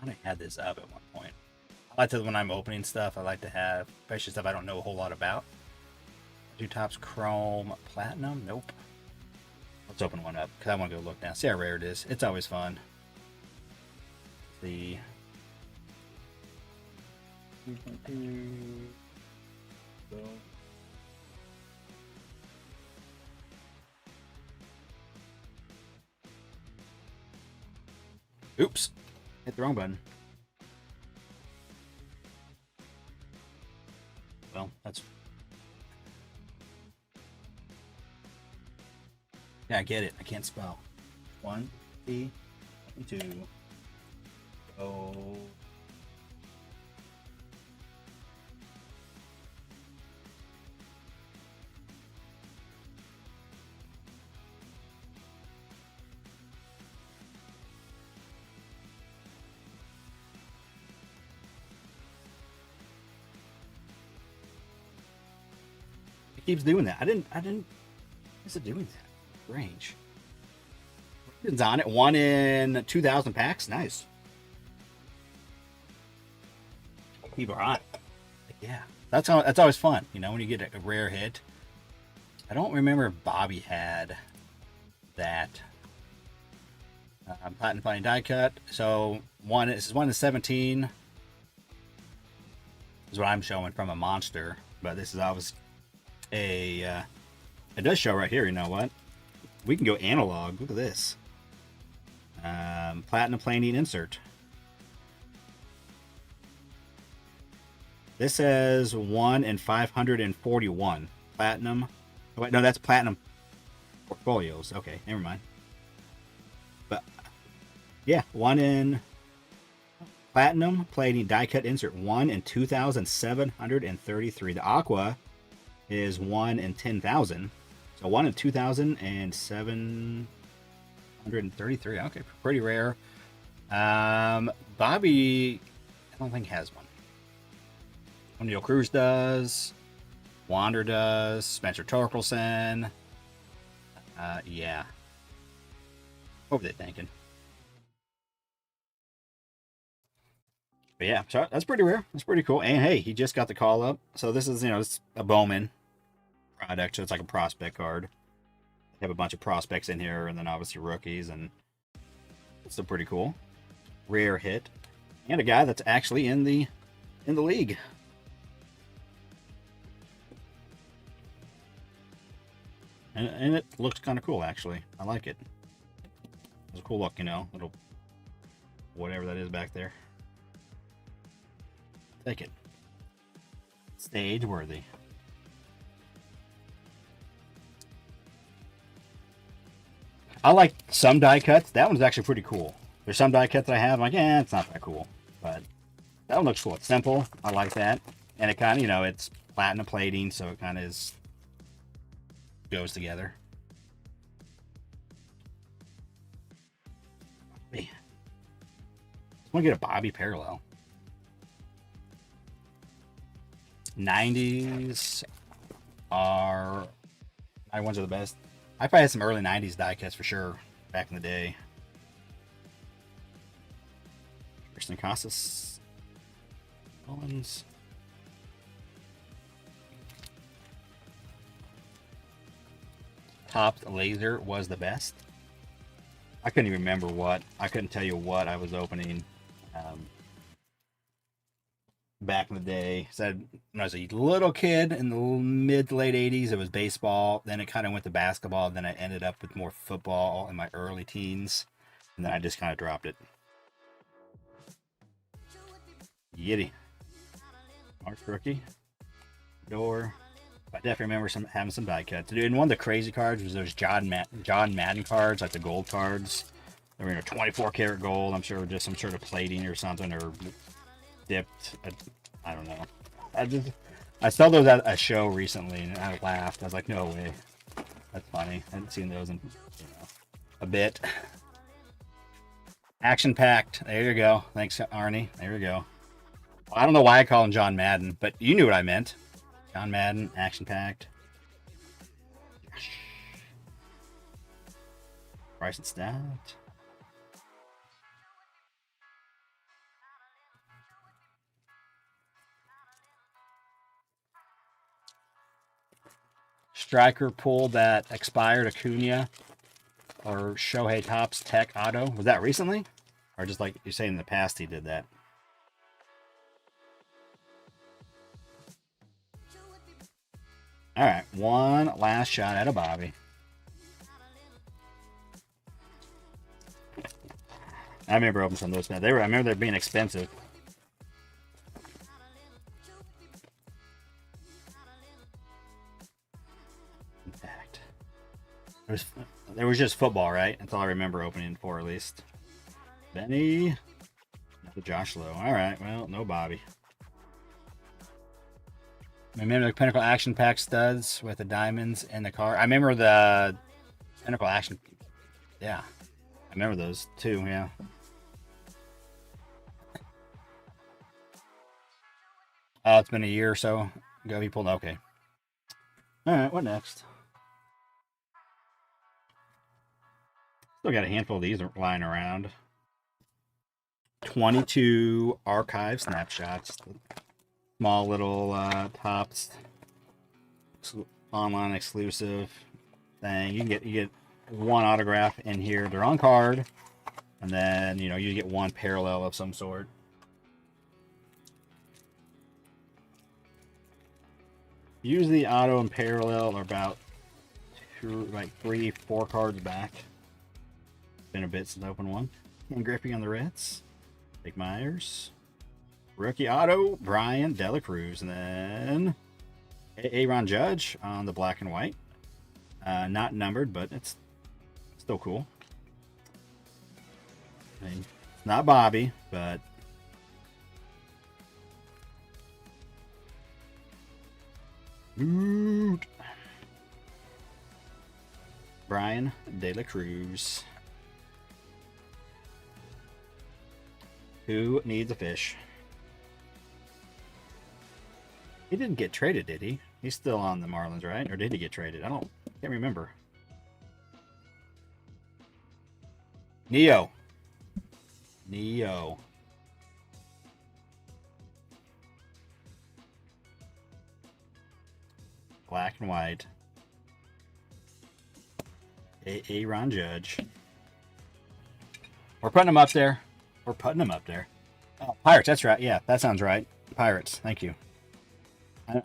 I thought I had this up at one point. I like to, when I'm opening stuff, I like to have, especially stuff I don't know a whole lot about. 2 tops chrome platinum. Nope. Let's open one up because I want to go look now. See how rare it is. It's always fun. though. Oops. Hit the wrong button. Well, that's... Yeah, I get it. I can't spell. 1, T, 2. Oh. It keeps doing that. I didn't. What's it doing that? Strange. It's on it. 1 in 2,000 packs. Nice. People are on it. Yeah. That's always fun, you know, when you get a rare hit. I don't remember if Bobby had that. Platinum Flying Die Cut. So this is 1 in 17. Is what I'm showing from a monster. But this is obviously it does show right here, you know what? We can go analog. Look at this. Platinum planing insert. This says 1 in 541. Platinum. Oh, wait, no, that's platinum portfolios. Okay, never mind. But yeah, 1 in platinum plating die cut insert. 1 in 2,733. The aqua is 1 in 10,000. So 1 in 2,733. Okay, pretty rare. Bobby, I don't think has one. O'Neal Cruz does. Wander does. Spencer Torkelson. Yeah. What were they thinking? But yeah, so that's pretty rare. That's pretty cool. And hey, he just got the call up. So this is, it's a Bowman product. So it's like a prospect card. They have a bunch of prospects in here, and then obviously rookies, and it's still pretty cool. Rare hit. And a guy that's actually in the league. And it looks kind of cool, actually. I like it. It's a cool look, little whatever that is back there. Take it. Stage worthy. I like some die cuts. That one's actually pretty cool. There's some die cuts that I have. I'm like, it's not that cool. But that one looks cool. It's simple. I like that. And it kind of, it's platinum plating, so it kind of goes together. Man. I want to get a Bobby parallel. 90s are... 91s are the best. I probably had some early 90s die cuts for sure back in the day. Christian Casas. Owens. Topped laser was the best. I couldn't even remember what. I couldn't tell you what I was opening back in the day. Said when I was a little kid in the mid to late 80s, it was baseball. Then it kind of went to basketball. Then I ended up with more football in my early teens. And then I just kind of dropped it. Yitty. March rookie. Door. I definitely remember having some die cuts. Dude, and one of the crazy cards was those John Madden cards, like the gold cards. They were 24 karat gold. I'm sure just some sort of plating or something, or dipped. I don't know. I saw those at a show recently, and I laughed. I was like, no way. That's funny. I haven't seen those in a bit. Action packed. There you go. Thanks, Arnie. There you go. Well, I don't know why I call him John Madden, but you knew what I meant. John Madden, action packed. Price and stat. Striker pulled that expired Acuna or Shohei Topps Tech Auto. Was that recently? Or just like you're saying in the past he did that? All right, one last shot at a Bobby. I remember opening some of those. I remember they're being expensive. In fact, there was just football, right? That's all I remember opening for, at least. Benny, another Josh Lowe. All right, well, no Bobby. I remember the Pinnacle Action Pack studs with the diamonds in the car. I remember the Pinnacle Action. Yeah, I remember those too. Yeah. Oh, it's been a year or so ago. He pulled. Okay. All right. What next? Still got a handful of these lying around. 22 archive snapshots. Small little tops, online exclusive thing. You get one autograph in here. They're on card, and then you get one parallel of some sort. Usually, auto and parallel are about 3-4 cards back. Been a bit since I opened one. And Griffey on the Reds. Jake Myers. Rookie auto, Brian Dela Cruz. And then Aaron Judge on the black and white. Not numbered, but it's still cool. I mean, it's not Bobby, but Brian Dela Cruz. Who needs a fish? He didn't get traded, did he? He's still on the Marlins, right? Or did he get traded? Can't remember. Neo. Black and white. Aaron Judge. We're putting him up there. Oh, Pirates, that's right. Yeah, that sounds right. Pirates, thank you.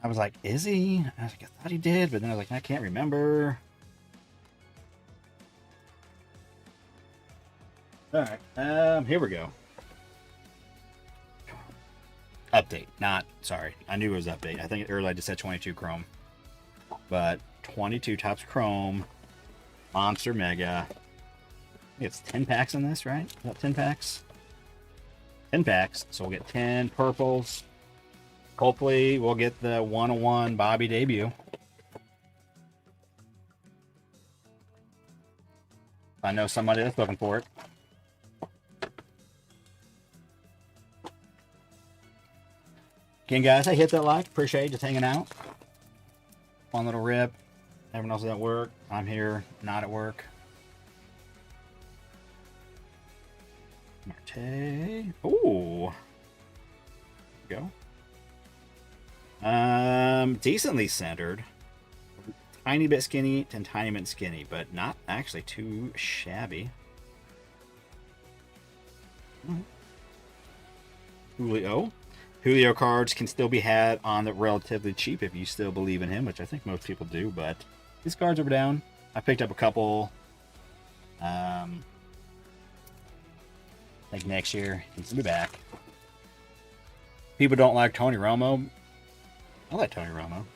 I was like, is he? I was like, I thought he did, but then I was like, I can't remember. All right, here we go. Update, sorry. I knew it was update. I think earlier I just said 22 Chrome. But 22 Topps Chrome. Monster Mega. I think it's 10 packs in this, right? About 10 packs? 10 packs, so we'll get 10 purples. Hopefully, we'll get the 101 Bobby debut. I know somebody that's looking for it. Again, guys, I hit that like. Appreciate you just hanging out. One little rip. Everyone else is at work. I'm here, not at work. Marte. Ooh. There we go. Decently centered. Tiny bit skinny and tiny bit skinny, but not actually too shabby. Julio cards can still be had on the relatively cheap if you still believe in him, which I think most people do, but these cards are down. I picked up a couple. I think next year he's gonna be back. People don't like Tony Romo. I like Tony Romo.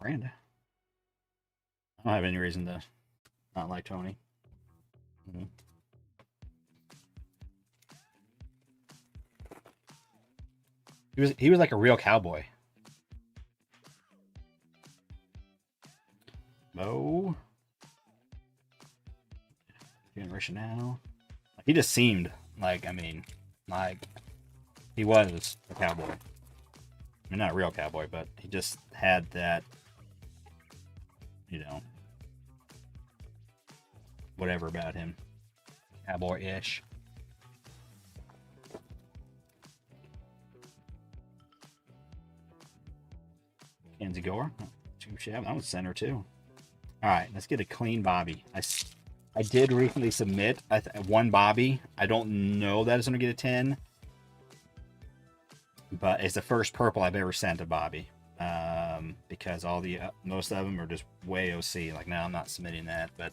Miranda. I don't have any reason to not like Tony. Mm-hmm. He was like a real cowboy. Mo. Generation now. He just seemed like, he was a cowboy. I mean, not a real cowboy, but he just had that, whatever about him. Cowboy-ish. Kenzie Gore. Too shabby. That was center, too. All right, let's get a clean Bobby. I did recently submit one Bobby. I don't know that it's going to get a 10. but it's the first purple I've ever sent to Bobby. Because all the most of them are just way OC. Like, no, I'm not submitting that. But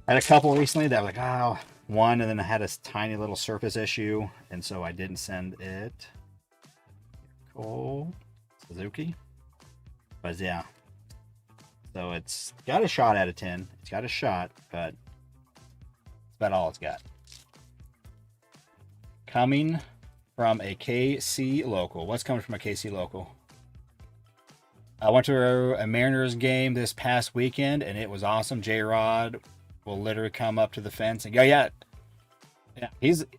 I had a couple recently that was like, oh, one, and then I had a tiny little surface issue, and so I didn't send it. Cole Suzuki, but yeah. So it's got a shot out of 10. It's got a shot, but it's about all it's got. Coming from a KC local. What's coming from a KC local? I went to a Mariners game this past weekend, and it was awesome. J-Rod will literally come up to the fence and go, yeah.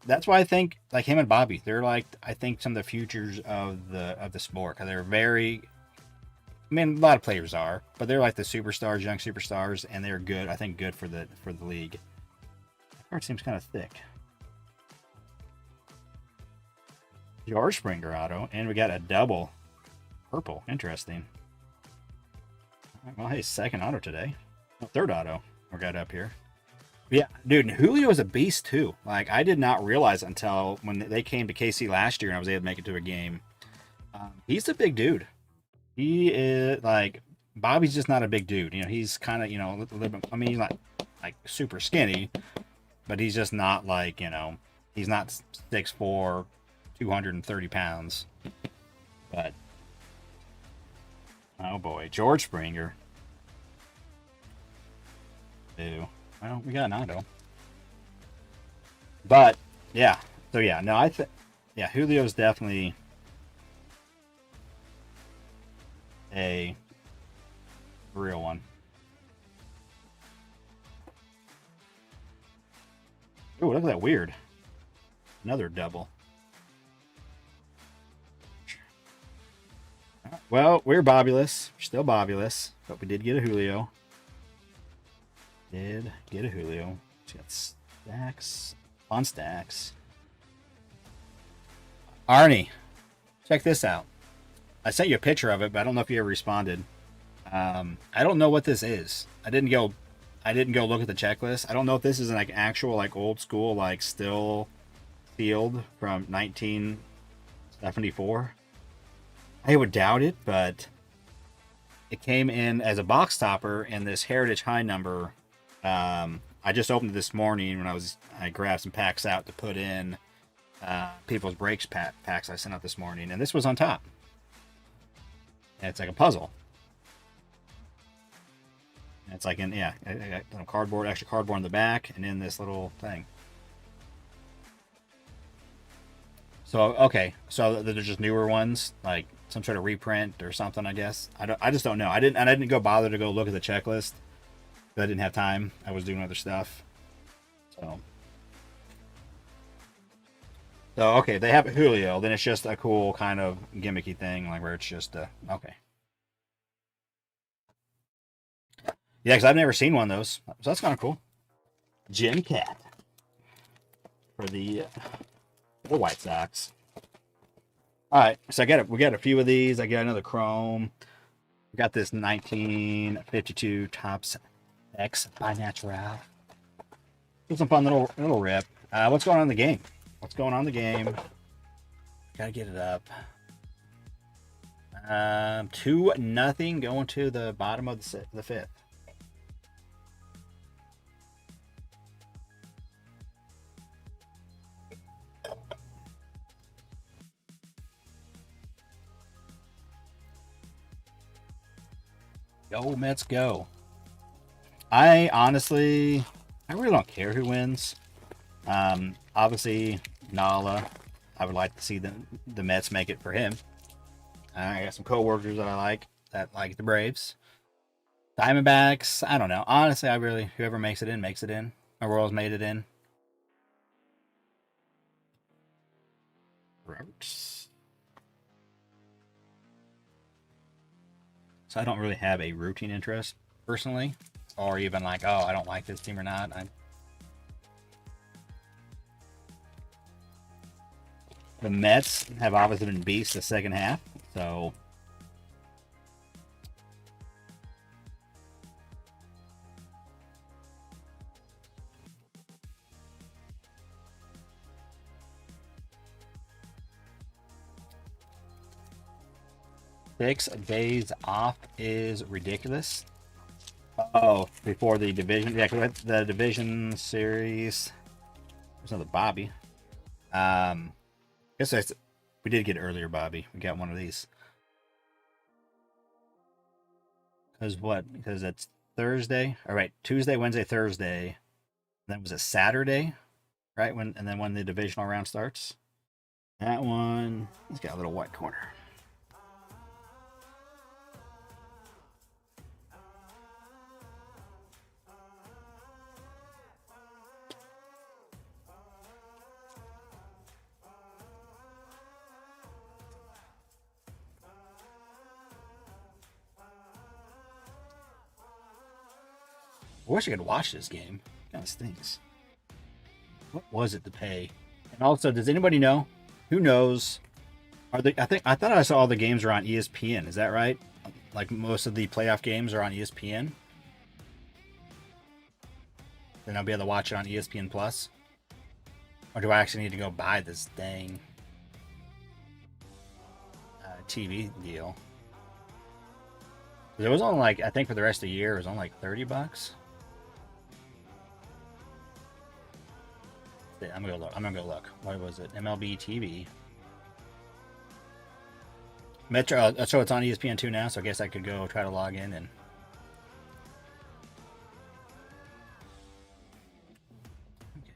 That's why I think like him and Bobby, they're like, I think some of the futures of the sport, because they're very, I mean, a lot of players are, but they're like the superstars, young superstars, and they're good. I think good for the league. That card seems kind of thick. George Springer auto, and we got a double purple. Interesting. Well, hey, second auto today. Third auto we got up here. Yeah, dude, and Julio is a beast too. Like, I did not realize until when they came to KC last year and I was able to make it to a game. He's a big dude. He is like, Bobby's just not a big dude. You know, he's kind of, you know, a little bit, I mean, he's not like super skinny, but he's just not like, you know, he's not 6'4", 230 pounds. But oh boy, George Springer. Ew. Well, we got an auto. But yeah, so yeah, no, I think yeah, Julio's definitely a real one. Oh, look at that weird. Another double. Well, we're Bobbyless. We're still Bobbyless, but we did get a Julio. Did get a Julio. She got stacks on stacks. Arnie, check this out. I sent you a picture of it, but I don't know if you ever responded. I don't know what this is. I didn't go look at the checklist. I don't know if this is like actual like old school like still sealed from 1974. I would doubt it, but it came in as a box topper in this Heritage High number. I just opened it this morning when I grabbed some packs out to put in people's breaks packs I sent out this morning, and this was on top. And it's like a puzzle. And it's like I got some cardboard, extra cardboard in the back, and in this little thing. So okay, so there's just newer ones, like some sort of reprint or something, I guess. I just don't know. I didn't go bother to go look at the checklist. I didn't have time. I was doing other stuff. So okay, they have a Julio. Then it's just a cool kind of gimmicky thing, like where it's just okay. Yeah, because I've never seen one of those, so that's kind of cool. Jim Cat for the White Sox. All right, so we got a few of these. I got another Chrome. We got this 1952 Topps X by Natural. It's some fun little rip. What's going on in the game? Gotta get it up. 2-0 going to the bottom of the fifth. Go Mets, go! I really don't care who wins. Obviously, Nala, I would like to see the Mets make it for him. I got some coworkers that like the Braves. Diamondbacks, I don't know. Honestly, whoever makes it in, makes it in. My Royals made it in. Roberts. So I don't really have a routine interest, personally. Or even like, oh, I don't like this team or not. The Mets have obviously been beasts the second half, so 6 days off is ridiculous. Oh, before the division, yeah, the division series. There's another Bobby. Guess we did get it earlier, Bobby. We got one of these. Because what? Because it's Thursday. All right, Tuesday, Wednesday, Thursday. Then was it Saturday, right? And then when the divisional round starts. That one, he's got a little white corner. I wish I could watch this game. It kind of stinks. What was it to pay? And also, does anybody know? Who knows? I thought I saw all the games are on ESPN. Is that right? Like most of the playoff games are on ESPN. Then I'll be able to watch it on ESPN Plus. Or do I actually need to go buy this dang TV deal? It was only like, I think for the rest of the year, it was only like $30. I'm gonna go look. What was it? MLB TV. Metro. So it's on ESPN2 now. So I guess I could go try to log in and. Okay.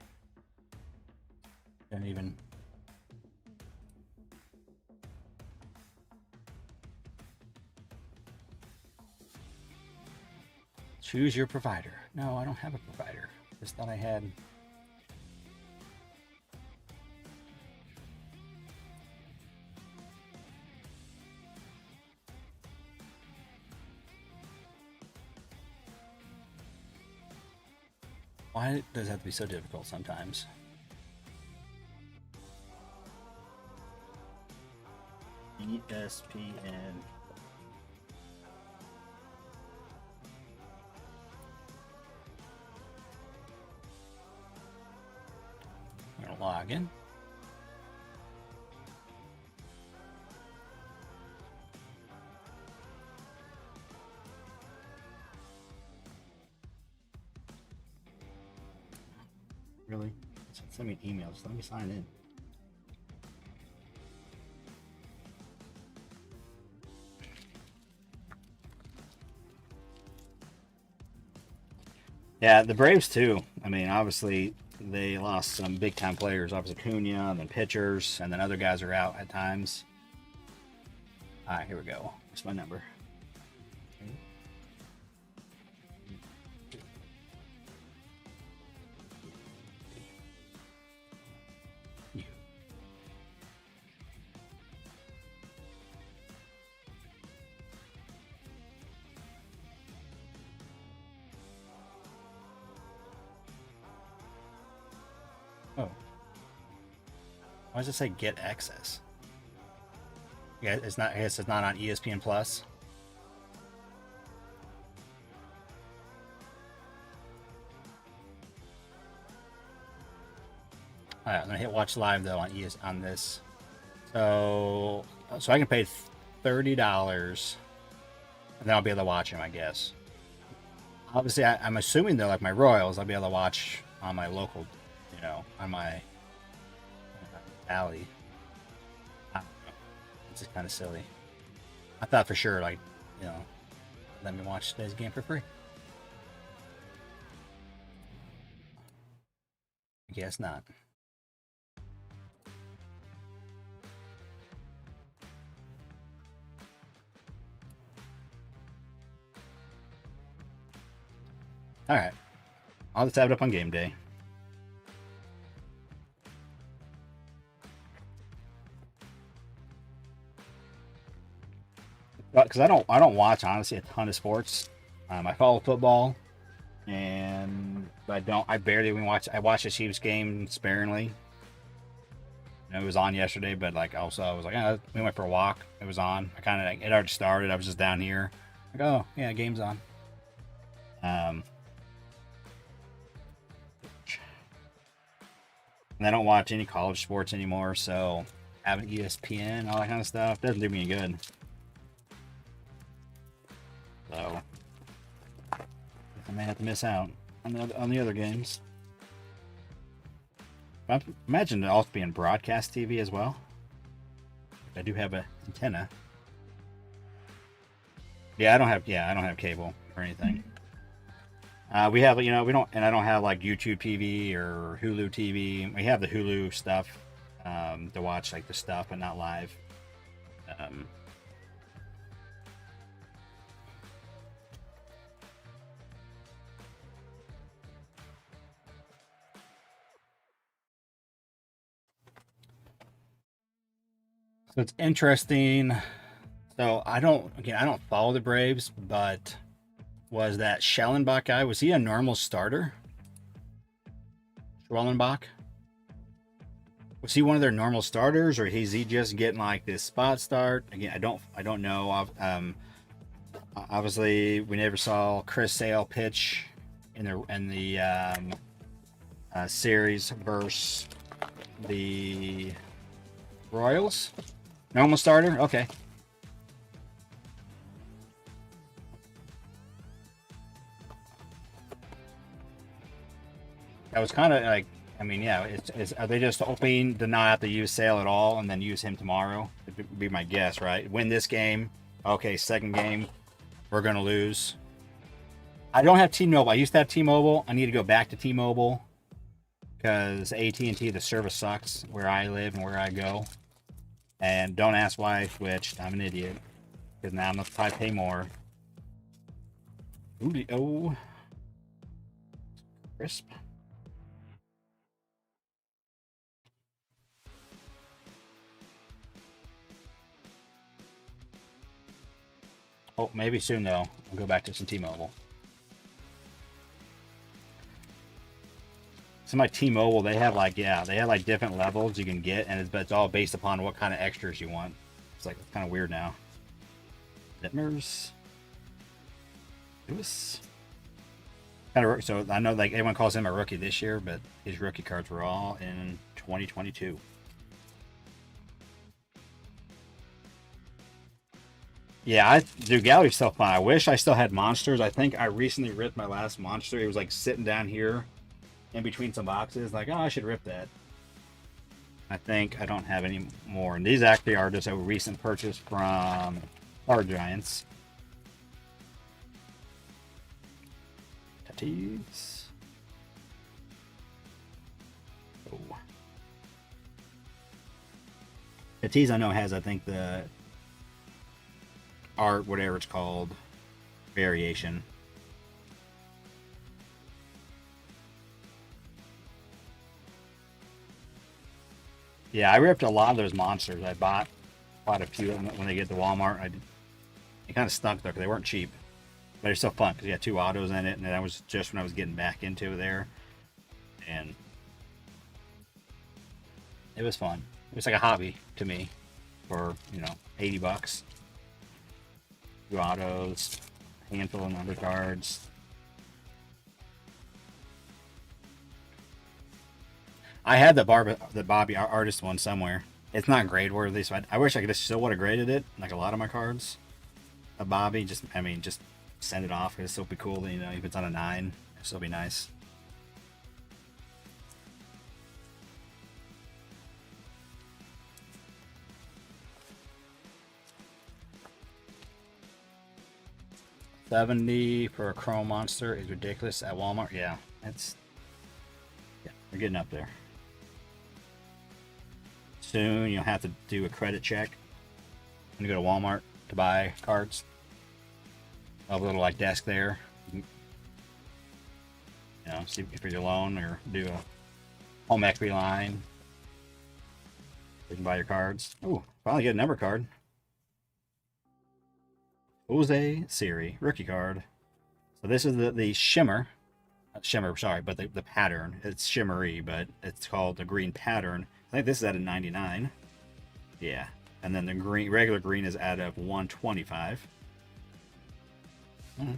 Don't even. Choose your provider. No, I don't have a provider. Just thought I had. Why does it have to be so difficult sometimes? ESPN. I'm gonna log in. Really? Send me an email. Just let me sign in. Yeah, the Braves too. I mean, obviously they lost some big time players. Obviously Cunha, and then pitchers, and then other guys are out at times. All right, here we go. What's my number? Oh. Why does it say get access? Yeah, it's not. I guess it's not on ESPN Plus. All right, I'm gonna hit watch live though on this. So I can pay $30, and then I'll be able to watch him, I guess. Obviously, I'm assuming they're like my Royals. I'll be able to watch on my local, on my alley. I don't know. It's just kind of silly. I thought for sure, like, let me watch today's game for free. I guess not. All right. I'll just have it up on game day. Because I don't watch, honestly, a ton of sports. I follow football, but I barely even watch. I watch the Chiefs game sparingly. It was on yesterday, but like also I was like, we went for a walk. It was on. It already started. I was just down here. Like, oh yeah, game's on. And I don't watch any college sports anymore, so having ESPN, all that kind of stuff, doesn't do me any good. So I may have to miss out on the other games. I imagine it also being broadcast TV as well. I do have an antenna. Yeah, I don't have cable or anything. We have, we don't, and I don't have like YouTube TV or Hulu TV. We have the Hulu stuff to watch like the stuff, but not live. So it's interesting. So I don't follow the Braves, but was that Schellenbach guy? Was he a normal starter? Schwellenbach? Was he one of their normal starters, or is he just getting like this spot start? Again, I don't know. Obviously, we never saw Chris Sale pitch in the series versus the Royals. Normal starter, okay. That was kind of like, I mean, yeah. Are they just hoping to not have to use Sale at all and then use him tomorrow? Would be my guess, right? Win this game, okay. Second game, we're gonna lose. I don't have T-Mobile. I used to have T-Mobile. I need to go back to T-Mobile because AT&T, the service sucks where I live and where I go. And don't ask why I switched. I'm an idiot because now I'm gonna probably pay more. Ooh, oh, crisp. Oh, maybe soon though. I'll go back to some T-Mobile. So my T-Mobile, they have like different levels you can get, and it's all based upon what kind of extras you want. It's kind of weird now. Dittmers, Lewis. So I know like everyone calls him a rookie this year, but his rookie cards were all in 2022. Yeah, gallery's still fun. I wish I still had monsters. I think I recently ripped my last monster. It was like sitting down here in between some boxes. Like, oh, I should rip that. I think I don't have any more. And these actually are just a recent purchase from Card Giants. Tatis. Oh. Tatis, I know, has, I think, the art, whatever it's called, variation. Yeah, I ripped a lot of those monsters. I bought quite a few of them when they get to Walmart. It kind of stunk though because they weren't cheap, but it's still fun because you got two autos in it, and that was just when I was getting back into there, and it was fun. It was like a hobby to me for $80. Two autos, handful of number cards. I had the Bobby artist one somewhere. It's not grade worthy, so I wish I could still would have graded it, like a lot of my cards. A Bobby, just send it off. It'd still be cool, if it's on a 9, it'd still be nice. $70 for a Chrome Monster is ridiculous at Walmart. Yeah, we're getting up there. Soon you'll have to do a credit check when you go to Walmart to buy cards. I'll have a little desk there. See if you're alone or do a home equity line. You can buy your cards. Oh, finally get a number card. Jose Siri, rookie card. So this is the shimmer. Shimmer, sorry, but the pattern. It's shimmery, but it's called the green pattern. I think this is at a 99. Yeah. And then the regular green is at a 125. It's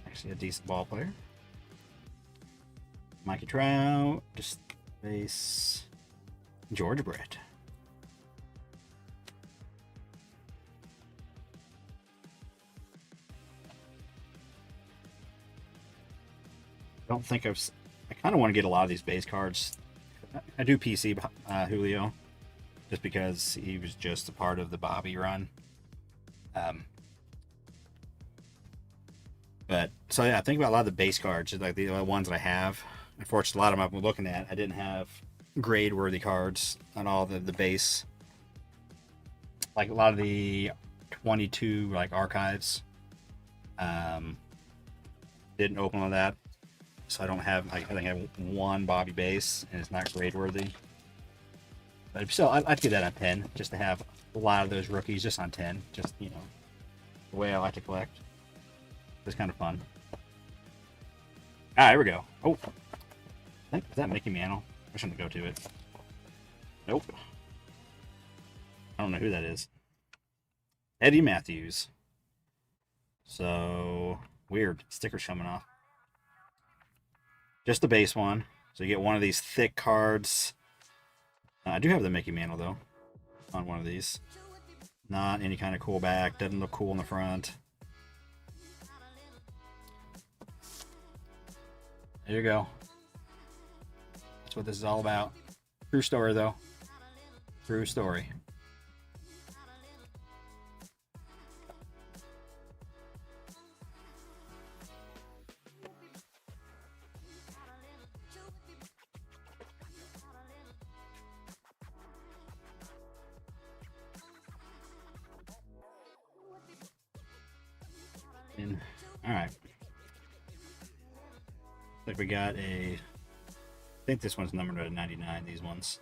actually a decent ball player. Mikey Trout, just base George Brett. don't think I kind of want to get a lot of these base cards. I do PC Julio, just because he was just a part of the Bobby run. But so yeah, I think about a lot of the base cards, like the ones that I have. Unfortunately, a lot of them I've been looking at, I didn't have grade worthy cards on all the base. Like a lot of the 22 like archives. Didn't open on that, so I don't have. I think I have one Bobby base, and it's not grade worthy. But still, I'd get that on 10, just to have a lot of those rookies just on 10. Just, you know, the way I like to collect. It's kind of fun. Ah, here we go. Oh, I think, is that Mickey Mantle? I shouldn't go to it. Nope. I don't know who that is. Eddie Matthews. So, weird. Stickers coming off. Just the base one. So you get one of these thick cards. I do have the Mickey Mantle, though, on one of these. Not any kind of cool back. Doesn't look cool in the front. There you go. That's what this is all about. True story, though. True story. All right. Like we got I think this one's numbered at 99. These ones.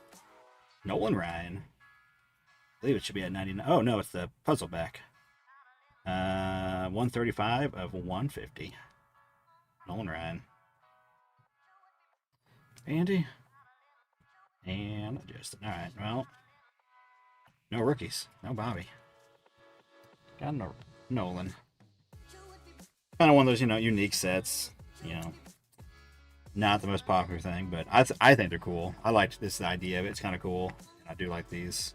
Nolan Ryan. I believe it should be at 99. Oh no, it's the puzzle back. 135 of 150. Nolan Ryan. Andy. And Justin. All right. Well, no rookies. No Bobby. Got no Nolan. Kind of one of those, you know, unique sets. You know, not the most popular thing, but I think they're cool. I liked this idea of it. It's kind of cool. I do like these.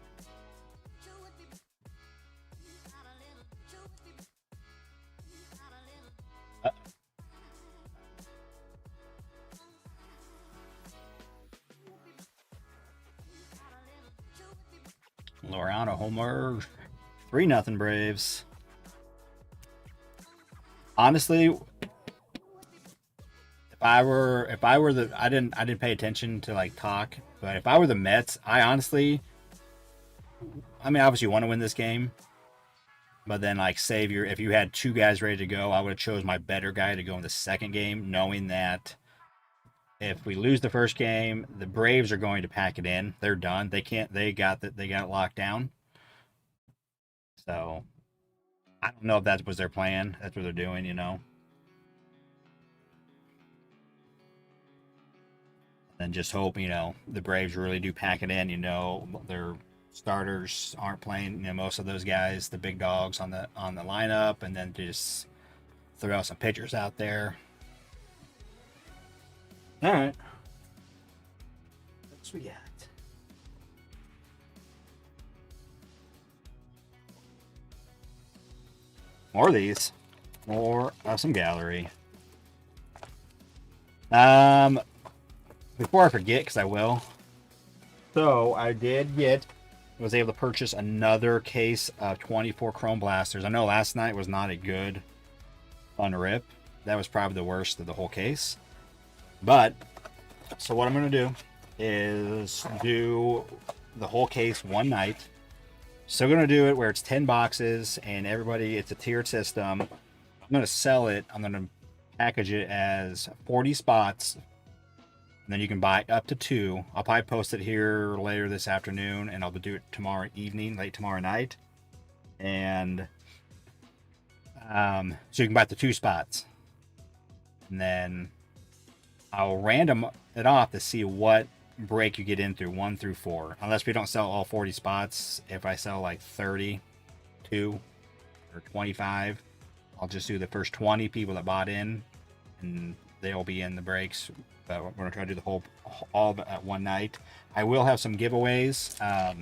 Laureano Homer. 3-0 Braves. Honestly, if I were the I didn't pay attention to like talk, but if I were the Mets, I mean obviously you want to win this game, but then like if you had two guys ready to go, I would have chose my better guy to go in the second game, knowing that if we lose the first game, the Braves are going to pack it in. They're done. They got it locked down. So I don't know if that was their plan. That's what they're doing, you know. And just hope, you know, the Braves really do pack it in. You know, their starters aren't playing. You know, most of those guys, the big dogs on the lineup, and then just throw some pitchers out there. All right. What's we got? More of these. More of some gallery. Before I forget, because I will. So I was able to purchase another case of 24 Chrome Blasters. I know last night was not a good unrip. That was probably the worst of the whole case. But, so what I'm going to do is do the whole case one night. So we're going to do it where it's 10 boxes and everybody, it's a tiered system. I'm going to sell it. I'm going to package it as 40 spots. And then you can buy up to 2. I'll probably post it here later this afternoon, and I'll do it tomorrow evening, late tomorrow night. And so you can buy the 2 spots. And then I'll random it off to see what break you get in through 1 through 4. Unless we don't sell all 40 spots. If I sell like 32 or 25, I'll just do the first 20 people that bought in, and they'll be in the breaks. But we're going to try to do the all at one night. I will have some giveaways. I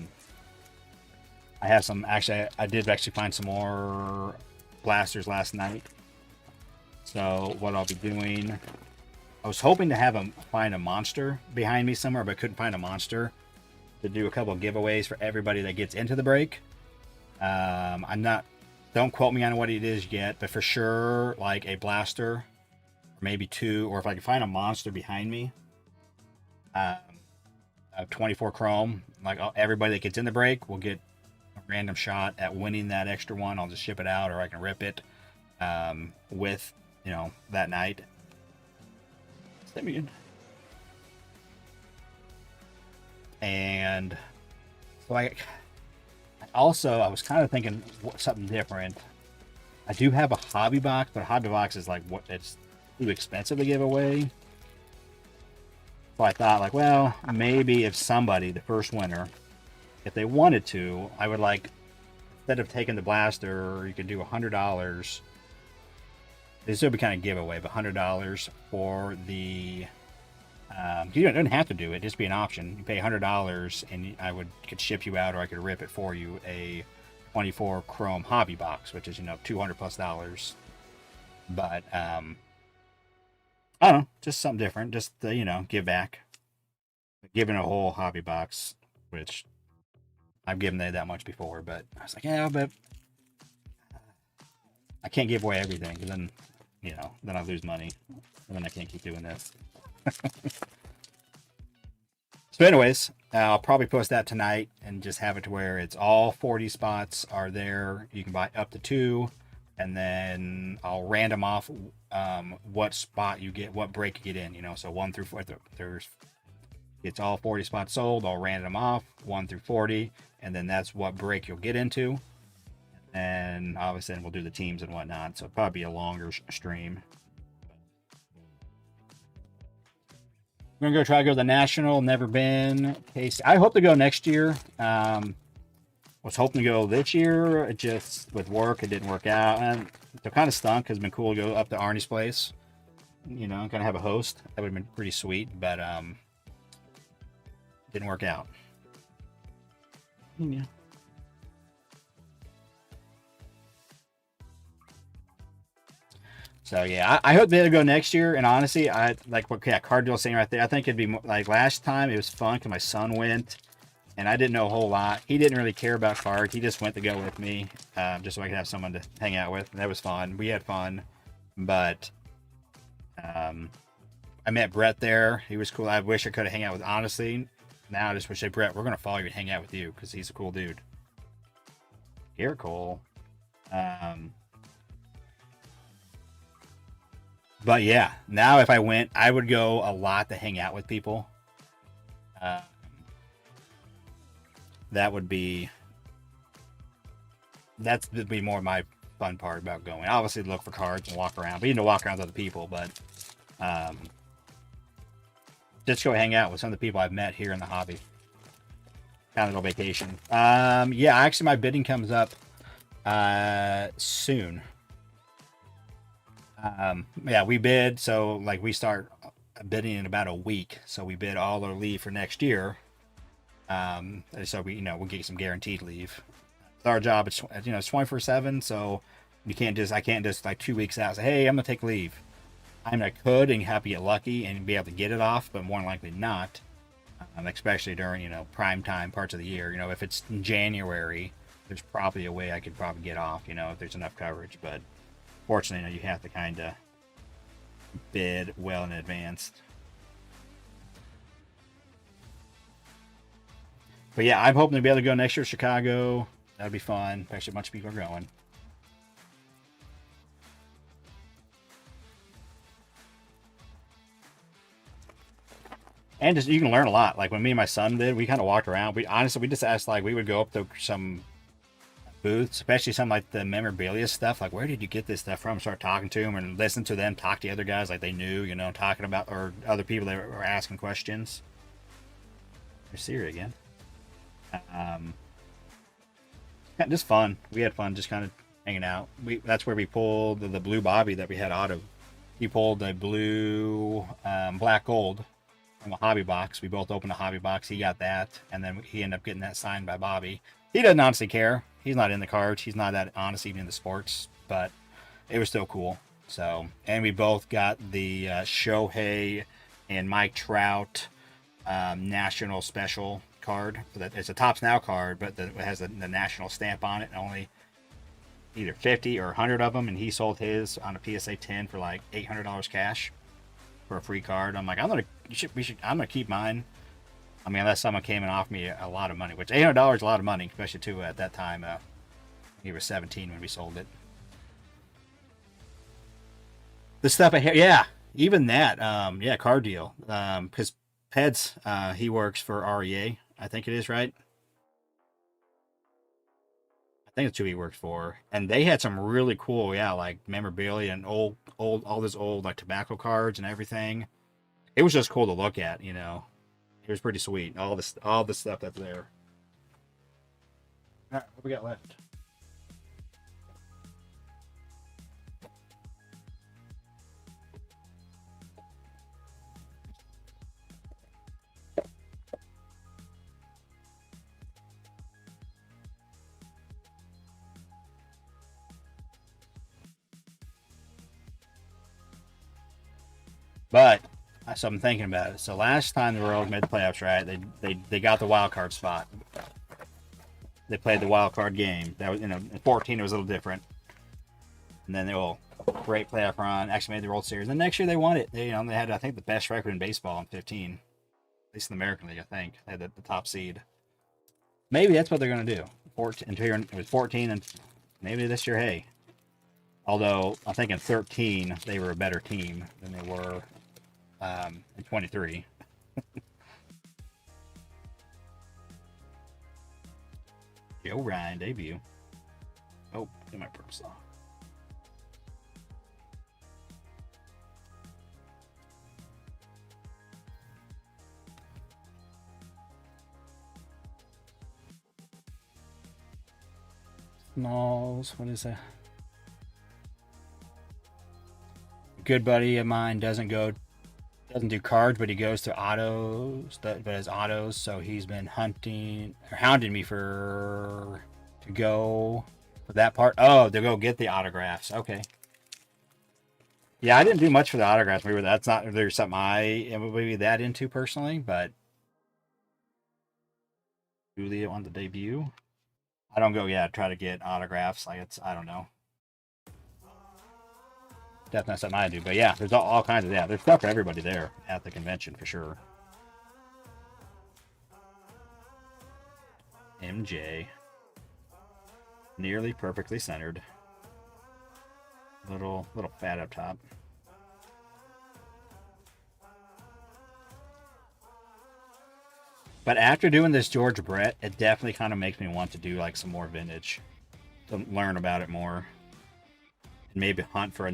have some, actually, I did actually find some more blasters last night. So what I'll be doing I was hoping to find a monster behind me somewhere, but couldn't find a monster to do a couple of giveaways for everybody that gets into the break. I'm not. Don't quote me on what it is yet, but for sure, like a blaster, maybe two, or if I can find a monster behind me, um, a 24 chrome. Like everybody that gets in the break will get a random shot at winning that extra one. I'll just ship it out, or I can rip it with that night. And so I was kind of thinking something different. I do have a hobby box, but a hobby box is like it's too expensive to give away. So I thought, like, well, maybe if somebody, the first winner, if they wanted to, I would like, instead of taking the blaster, you could do $100. This would be kind of giveaway, but $100 for the. You don't have to do it; just be an option. You pay $100, and I could ship you out, or I could rip it for you a 24 chrome hobby box, which is $200+. But I don't know, just something different, just to, give back. Giving a whole hobby box, which I've given that much before, but I was like, yeah, but I can't give away everything, because then then I lose money, and then I can't keep doing this. So anyways, I'll probably post that tonight and just have it to where it's all 40 spots are there. You can buy up to 2, and then I'll random off what spot you get, what break you get in. So 1 through 4. It's all 40 spots sold. I'll random off 1 through 40, and then that's what break you'll get into. And obviously we'll do the teams and whatnot, so it'll probably be a longer stream. I'm gonna try to go to the National. Never been. I hope to go next year. Was hoping to go this year. It just with work, it didn't work out, and it kind of stunk. Cause it's been cool to go up to Arnie's place. Kind of have a host. That would have been pretty sweet, but didn't work out. Yeah. So yeah, I hope they'll go next year. And honestly, I like what Card Deal's saying right there. I think it'd be more, like last time it was fun because my son went, and I didn't know a whole lot. He didn't really care about cards. He just went to go with me, just so I could have someone to hang out with. And that was fun. We had fun, but I met Brett there. He was cool. I wish I could have hang out with. Honestly, now I just wish, hey Brett, we're gonna follow you and hang out with you because he's a cool dude. You're cool. But yeah, now if I went, I would go a lot to hang out with people. That would be more my fun part about going. Obviously, look for cards and walk around, but you know, walk around with other people. But just go hang out with some of the people I've met here in the hobby. Kind of a little vacation. Yeah, actually, my bidding comes up soon. Yeah, we bid, so like we start bidding in about a week, so we bid all our leave for next year. So we'll get some guaranteed leave. It's our job, it's 24/7, so I can't just like 2 weeks out say, hey, I'm gonna take leave. I could and have to get lucky and be able to get it off, but more than likely not. Especially during prime time parts of the year. If it's in January, there's probably a way I could probably get off. If there's enough coverage, but fortunately, you have to kind of bid well in advance. But yeah, I'm hoping to be able to go next year to Chicago. That'd be fun. Actually, a bunch of people are going. And just you can learn a lot. Like when me and my son did, we kind of walked around. We just asked, like, we would go up to some booths, especially some like the memorabilia stuff. Like, where did you get this stuff from? Start talking to them and listen to them talk to other guys like they knew, talking about, or other people that were asking questions. There's Siri again. Just fun. We had fun just kind of hanging out. That's where we pulled the blue Bobby that we had auto. He pulled a blue black gold from a hobby box. We both opened a hobby box. He got that, and then he ended up getting that signed by Bobby. He doesn't honestly care. He's not in the cards. He's not that honest even in the sports, but it was still cool. So, and we both got the Shohei and Mike Trout national special card. It's a Tops Now card, but it has the national stamp on it. And only either 50 or 100 of them, and he sold his on a PSA 10 for like $800 cash for a free card. I'm like, I'm gonna keep mine. I mean, unless someone came and offered me a lot of money, which $800 is a lot of money, especially too at that time. He was 17 when we sold it. The stuff ahead, yeah, even that, yeah, card deal. Because Peds, he works for REA, I think it is, right? I think it's who he works for, and they had some really cool, yeah, like memorabilia and all this old like tobacco cards and everything. It was just cool to look at, you know. It was pretty sweet. All the stuff that's there. All right, what we got left? But so I'm thinking about it. So last time the Royals made the playoffs, right? They got the wild card spot. They played the wild card game. That was, you know, in 14 it was a little different. And then they all great playoff run. Actually made the World Series. And next year they won it. They, you know, they had I think the best record in baseball in 15, at least in the American League. I think they had the top seed. Maybe that's what they're gonna do. 14 until it was 14, and maybe this year, hey. Although I think in 13 they were a better team than they were in 23. Joe Ryan debut. Oh, get my purse off. Smalls, what is that? A good buddy of mine doesn't do cards, but he goes to autos, but has autos, so he's been hunting or hounding me to go for that part. Oh, to go get the autographs. Okay. Yeah, I didn't do much for the autographs. Maybe that's not there's something I am maybe that into personally, but Julio on the debut. I don't go, yeah, try to get autographs. Like it's I don't know. Definitely not something I do. But yeah, there's all kinds of, yeah, there's stuff for everybody there at the convention for sure. MJ. Nearly perfectly centered. Little fat up top. But after doing this George Brett, it definitely kind of makes me want to do like some more vintage, to learn about it more, and maybe hunt for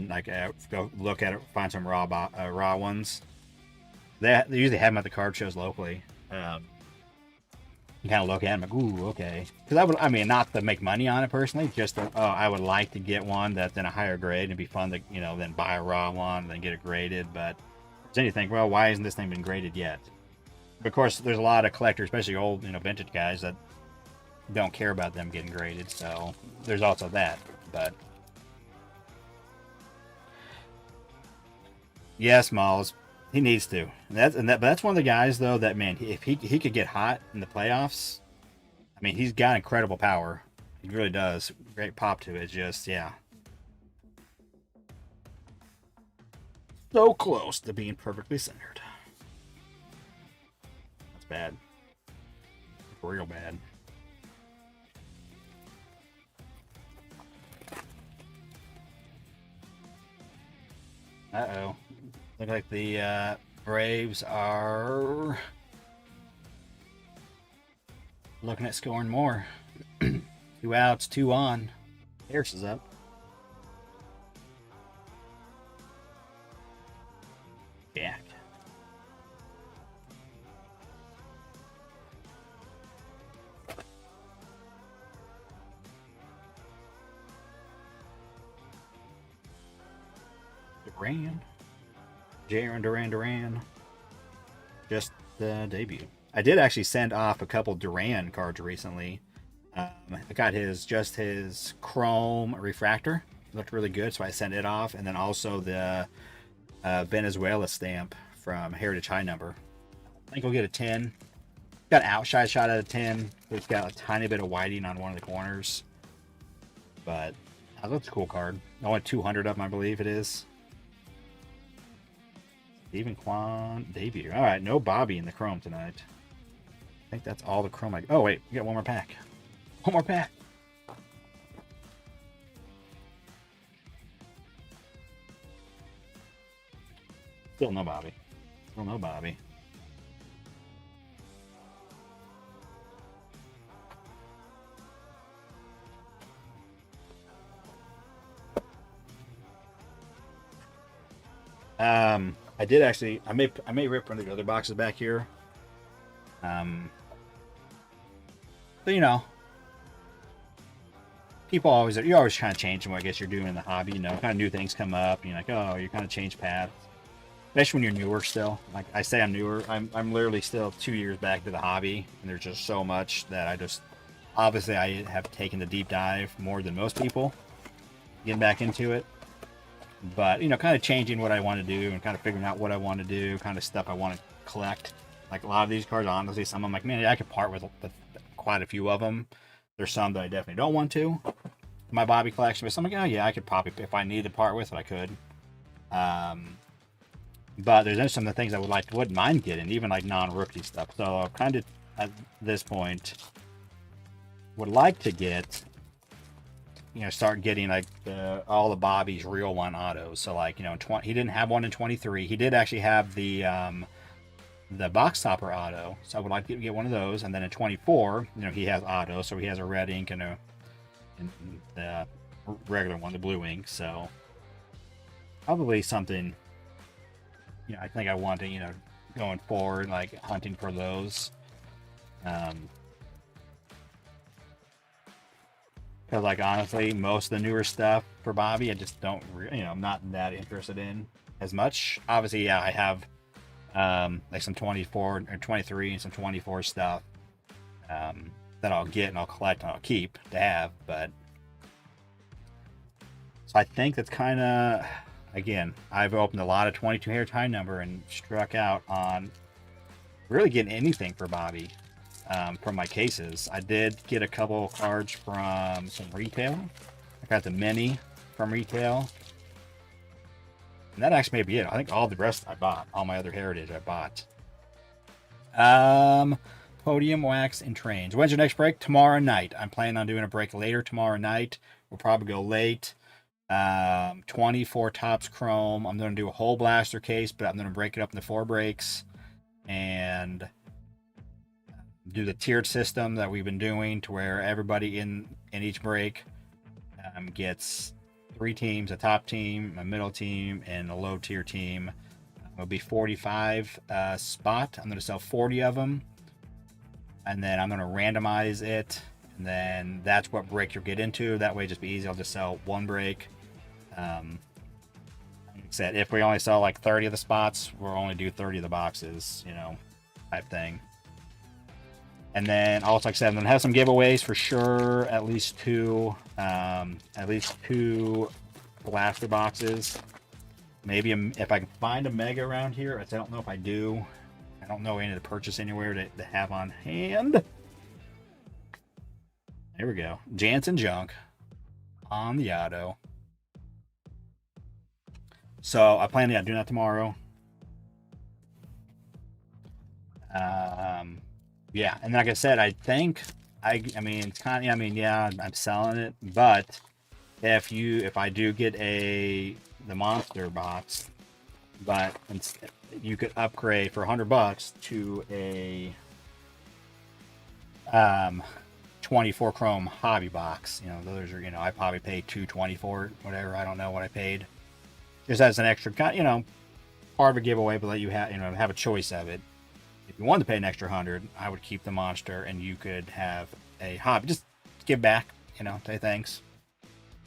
go look at it, find some raw ones. They usually have them at the card shows locally. You kind of look at them like, ooh, okay. Because I mean, not to make money on it personally, just to, oh, I would like to get one that's in a higher grade and it'd be fun to, you know, then buy a raw one and then get it graded. But then you think, well, why hasn't this thing been graded yet? Of course, there's a lot of collectors, especially old, you know, vintage guys that don't care about them getting graded. So there's also that. But yes, Malls, he needs to. But that's one of the guys though that, man, if he could get hot in the playoffs, I mean, he's got incredible power. He really does. Great pop to it. It's just, yeah, so close to being perfectly centered. That's bad. Real bad. Uh-oh. Look like the Braves are looking at scoring more. 2 outs, 2 on. Harris is up. Jack. Duran. Just the debut. I did actually send off a couple Duran cards recently. I got his Chrome refractor. looked really good, so I sent it off. And then also the Venezuela stamp from Heritage High Number. I think we'll get a 10. Got an outside shot at a 10. It's got a tiny bit of whiting on one of the corners. But that's a cool card. Only 200 of them, I believe it is. Stephen Kwan debut. All right, no Bobby in the Chrome tonight. I think that's all the Chrome. Oh, wait, we got one more pack. One more pack. Still no Bobby. Still no Bobby. I did actually. I may rip one of the other boxes back here. But you know, you're always kind of changing what I guess you're doing in the hobby. You know, kind of new things come up. And you're like, oh, you kind of change paths. Especially when you're newer still. Like I say, I'm newer. I'm literally still 2 years back to the hobby, and there's just so much that I just obviously I have taken the deep dive more than most people getting back into it. But you know, kind of changing what I want to do and kind of figuring out what I want to do, kind of stuff I want to collect. Like a lot of these cards, honestly, some I'm like, man, I could part with quite a few of them. There's some that I definitely don't want to. My Bobby collection, but some like, oh yeah, I could probably, if I needed to part with it, I could. But there's some of the things I wouldn't mind getting, even like non-rookie stuff. So I kind of at this point would like to get, you know, start getting like all the Bobby's real one autos. So like, you know, he didn't have one in 23. He did actually have the box topper auto. So I would like to get one of those. And then in 24, you know, he has auto, so he has a red ink and the regular one, the blue ink. So probably something, you know, I think I want to, you know, going forward, like hunting for those. Because, like, honestly, most of the newer stuff for Bobby, I just don't, you know, I'm not that interested in as much. Obviously, yeah, I have like some 24 or 23 and some 24 stuff that I'll get and I'll collect and I'll keep to have. But so I think that's kind of, again, I've opened a lot of 22 Heritage High Number and struck out on really getting anything for Bobby. From my cases, I did get a couple of cards from some retail. I got the mini from retail, and that actually may be it. I think all the rest I bought, all my other Heritage I bought. Podium, wax, and trains. When's your next break? Tomorrow night. I'm planning on doing a break later tomorrow night. We'll probably go late. 24 tops chrome. I'm going to do a whole blaster case, but I'm going to break it up into 4 breaks and do the tiered system that we've been doing, to where everybody in each break gets 3 teams: a top team, a middle team, and a low tier team. It'll be 45 spot. I'm going to sell 40 of them, and then I'm going to randomize it, and then that's what break you'll get into. That way, just be easy. I'll just sell 1 break. Like I said, if we only sell like 30 of the spots, we'll only do 30 of the boxes, you know, type thing. And then also, like I said, I'm gonna have some giveaways for sure. At least two blaster boxes. Maybe if I can find a mega around here. I don't know if I do. I don't know any to purchase anywhere to have on hand. There we go. Jansen Junk on the auto. So I plan to do that tomorrow. Yeah, and like I said, I think I mean, it's kind of, I mean, yeah, I'm selling it, but if I do get the monster box, but you could upgrade for $100 to a 24 chrome hobby box. You know, those are, you know, I probably paid $220 for it, whatever. I don't know what I paid. Just as an extra, you know, part of a giveaway, but let you have, you know, have a choice of it. If you wanted to pay an extra $100, I would keep the monster, and you could have a hobby. Just give back, you know, say thanks.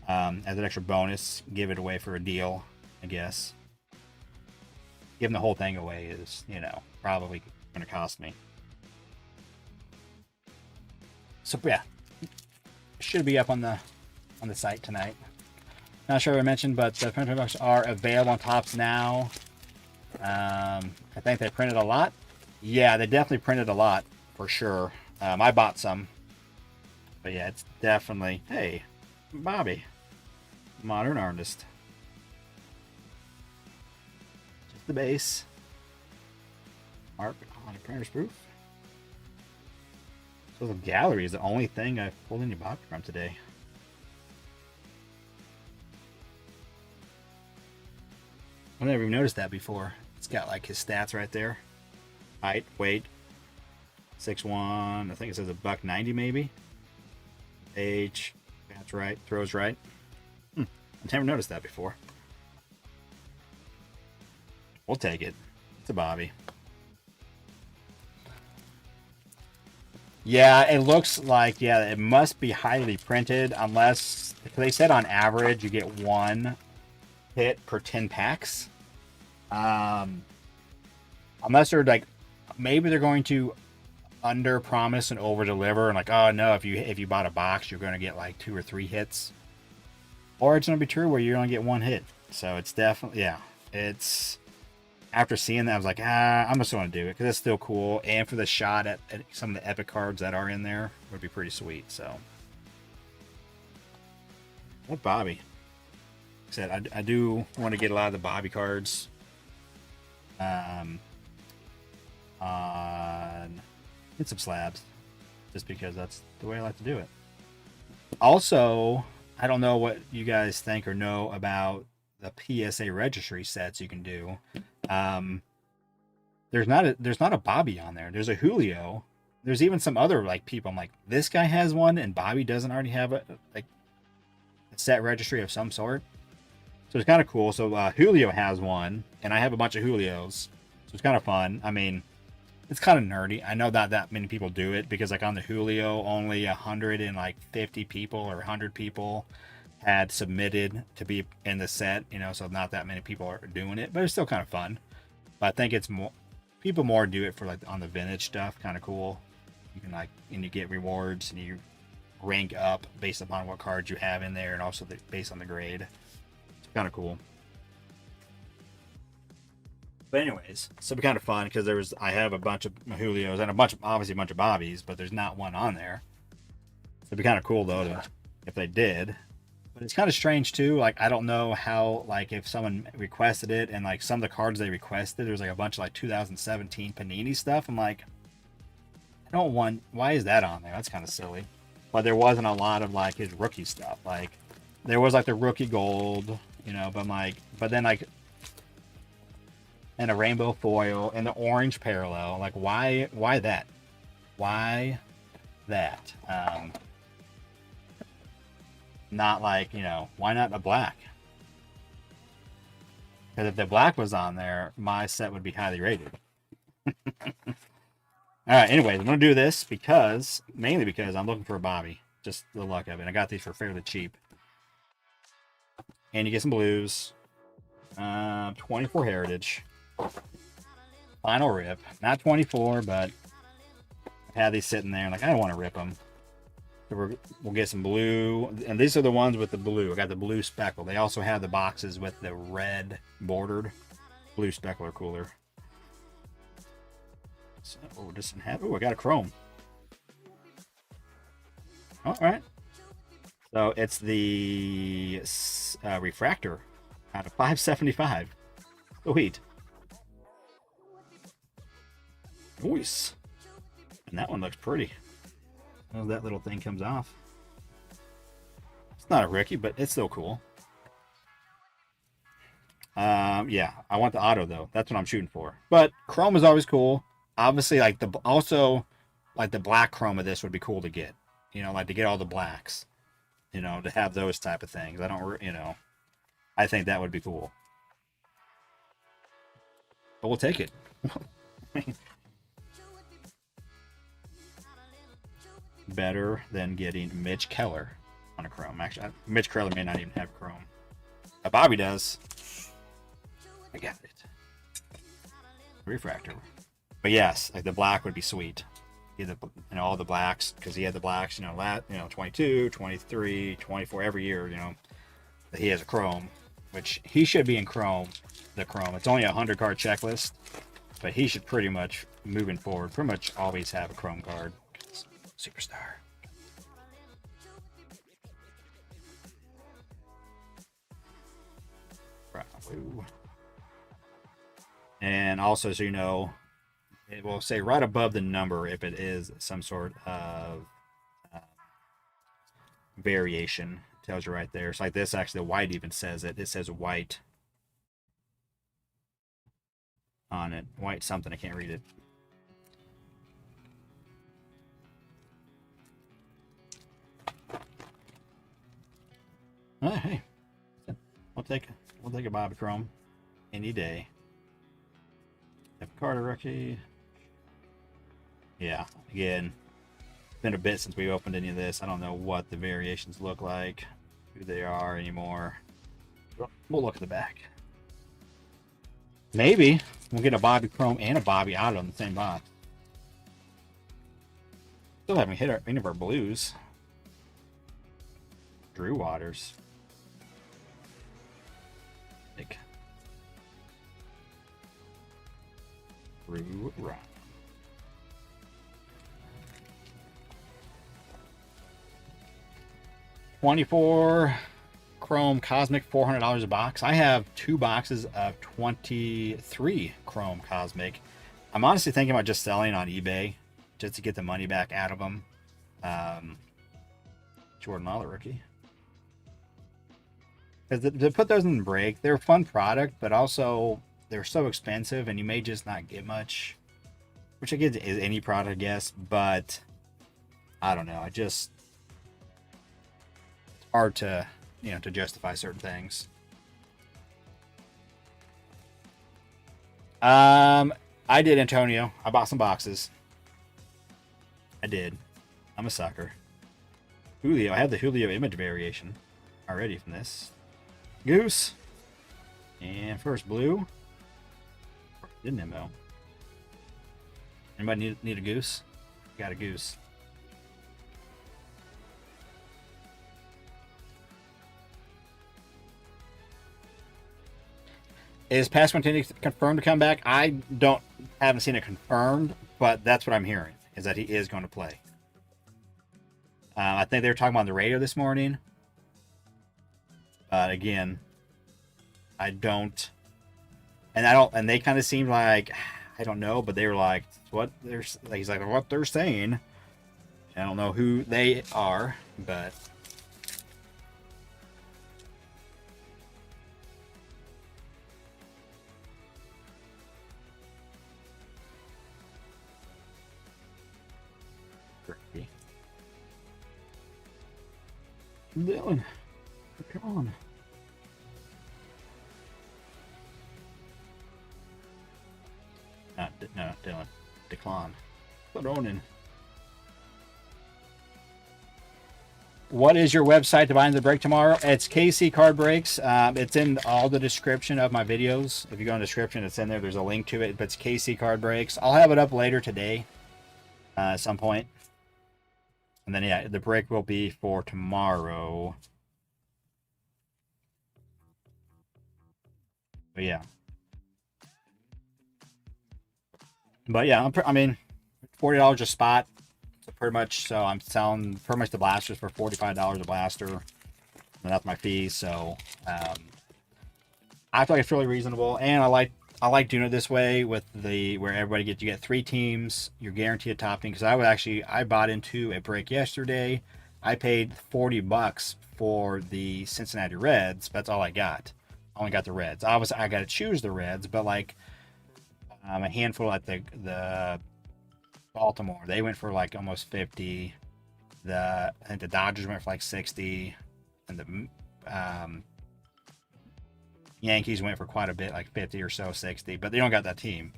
As an extra bonus, give it away for a deal, I guess. Giving the whole thing away is, you know, probably going to cost me. So yeah, it should be up on the site tonight. Not sure if I mentioned, but the printer books are available on Tops now. I think they printed a lot. Yeah, they definitely printed a lot, for sure. I bought some. But yeah, it's definitely... Hey, Bobby. Modern artist. Just the base. Mark on a printer's proof. So the gallery is the only thing I pulled any Bobby from today. I've never even noticed that before. It's got like his stats right there. Height, weight, 6'1". I think it says a $190 maybe. Age, that's right. Throws right. I've never noticed that before. We'll take it. It's a Bobby. Yeah, it looks like, yeah, it must be highly printed unless, they said on average you get 1 hit per 10 packs. Unless they're like, maybe they're going to under promise and over deliver and like, oh no, if you bought a box you're going to get like 2 or 3 hits, or it's going to be true where you only get 1 hit. So it's definitely, yeah, it's, after seeing that I was like, I'm just going to do it because it's still cool, and for the shot at some of the epic cards that are in there would be pretty sweet. So what Bobby? Like I said, I do want to get a lot of the Bobby cards on some slabs, just because that's the way I like to do it. Also, I don't know what you guys think or know about the PSA registry sets you can do. There's not a Bobby on there. There's a Julio. There's even some other like people. I'm like, this guy has one and Bobby doesn't already have a set registry of some sort. So it's kind of cool. So Julio has one, and I have a bunch of Julios. So it's kind of fun. I mean, it's kind of nerdy. I know that many people do it because like on the Julio, only 150 people or 100 people had submitted to be in the set, so not that many people are doing it, but it's still kind of fun. But I think it's more, people more do it for like on the vintage stuff, kind of cool. You can and you get rewards and you rank up based upon what cards you have in there, and also based on the grade. It's kind of cool. But anyways, so it'd be kind of fun because I have a bunch of Julios and obviously a bunch of Bobbies, but there's not one on there. So it'd be kind of cool though if they did. But it's kind of strange too. Like, I don't know how, like, if someone requested it and like some of the cards they requested, there's like a bunch of like 2017 Panini stuff. I'm like, I don't want, why is that on there? That's kind of silly. But there wasn't a lot of like his rookie stuff. Like, there was like the rookie gold, but then like, and a rainbow foil and the orange parallel. Like, why that? Why that? Not like, why not a black? Because if the black was on there, my set would be highly rated. Alright, anyways, I'm going to do this mainly because I'm looking for a Bobby. Just the luck of it. I got these for fairly cheap. And you get some blues. 24 heritage. Final rip. Not 24, but I had these sitting there and like, I don't want to rip them. So we'll get some blue, and these are the ones with the blue. I got the blue speckle. They also have the boxes with the red bordered blue speckler cooler. So we're just have. Oh, I got a chrome. All right. So it's the refractor out of 575. Sweet. Nice. And that one looks pretty. Well, that little thing comes off. It's not a rookie, but it's still cool. Yeah, I want the auto though. That's what I'm shooting for. But chrome is always cool. Obviously, like the black chrome of this would be cool to get. Like to get all the blacks. To have those type of things. I think that would be cool. But we'll take it. Better than getting Mitch Keller on a chrome. Actually, Mitch Keller may not even have chrome. Bobby does. I got it. Refractor. But yes, like the black would be sweet. All the blacks, because he had the blacks, 22, 23, 24 every year, He has a chrome, which he should be in chrome. The chrome. It's only a 100 card checklist, but he should pretty much, moving forward, pretty much always have a chrome card. Superstar. And also, so you know, it will say right above the number if it is some sort of variation. It tells you right there. It's like this, actually, the white even says it. It says white on it. White something, I can't read it. Oh, hey, we'll take a Bobby Chrome any day. Carter rookie. Yeah, again, been a bit since we opened any of this. I don't know what the variations look like, who they are anymore. We'll look at the back. Maybe we'll get a Bobby Chrome and a Bobby out on the same box. Still haven't hit any of our blues. Drew Waters. Drew Ryan. $24 Chrome Cosmic, $400 a box. I have 2 boxes of 23 Chrome Cosmic. I'm honestly thinking about just selling on eBay just to get the money back out of them. Jordan Lawler rookie. Because to put those in the break, they're a fun product, but also they're so expensive and you may just not get much. Which I guess is any product, I guess, but I don't know. It's hard to, to justify certain things. I did, Antonio. I bought some boxes. I did. I'm a sucker. Julio. I have the Julio image variation already from this. Goose. And first blue. Didn't Mo? Anybody need a goose? Got a goose. Is Pass Martini confirmed to come back? I haven't seen it confirmed, but that's what I'm hearing, is that he is going to play. I think they were talking about on the radio this morning. But again, and they kind of seemed like, I don't know, but they were like, he's like, what they're saying. I don't know who they are, but Dylan, come on. No, Dylan. Decline. Put on in. What is your website to buy in the break tomorrow? It's KC Card Breaks. It's in all the description of my videos. If you go in the description, it's in there. There's a link to it. But it's KC Card Breaks. I'll have it up later today at some point. And then, yeah, the break will be for tomorrow. But, yeah. But, yeah, I mean, $40 a spot. So pretty much, so I'm selling pretty much the blasters for $45 a blaster. And that's my fee. So, I feel like it's really reasonable. And I like doing it this way with where everybody you get 3 teams, you're guaranteed a top team. Because I bought into a break yesterday. I paid $40 for the Cincinnati Reds. That's all I got. I only got the Reds. I got to choose the Reds, but like a handful at the Baltimore, they went for like almost 50. I think the Dodgers went for like 60, and the Yankees went for quite a bit, like 50 or so, 60, but they don't got that team.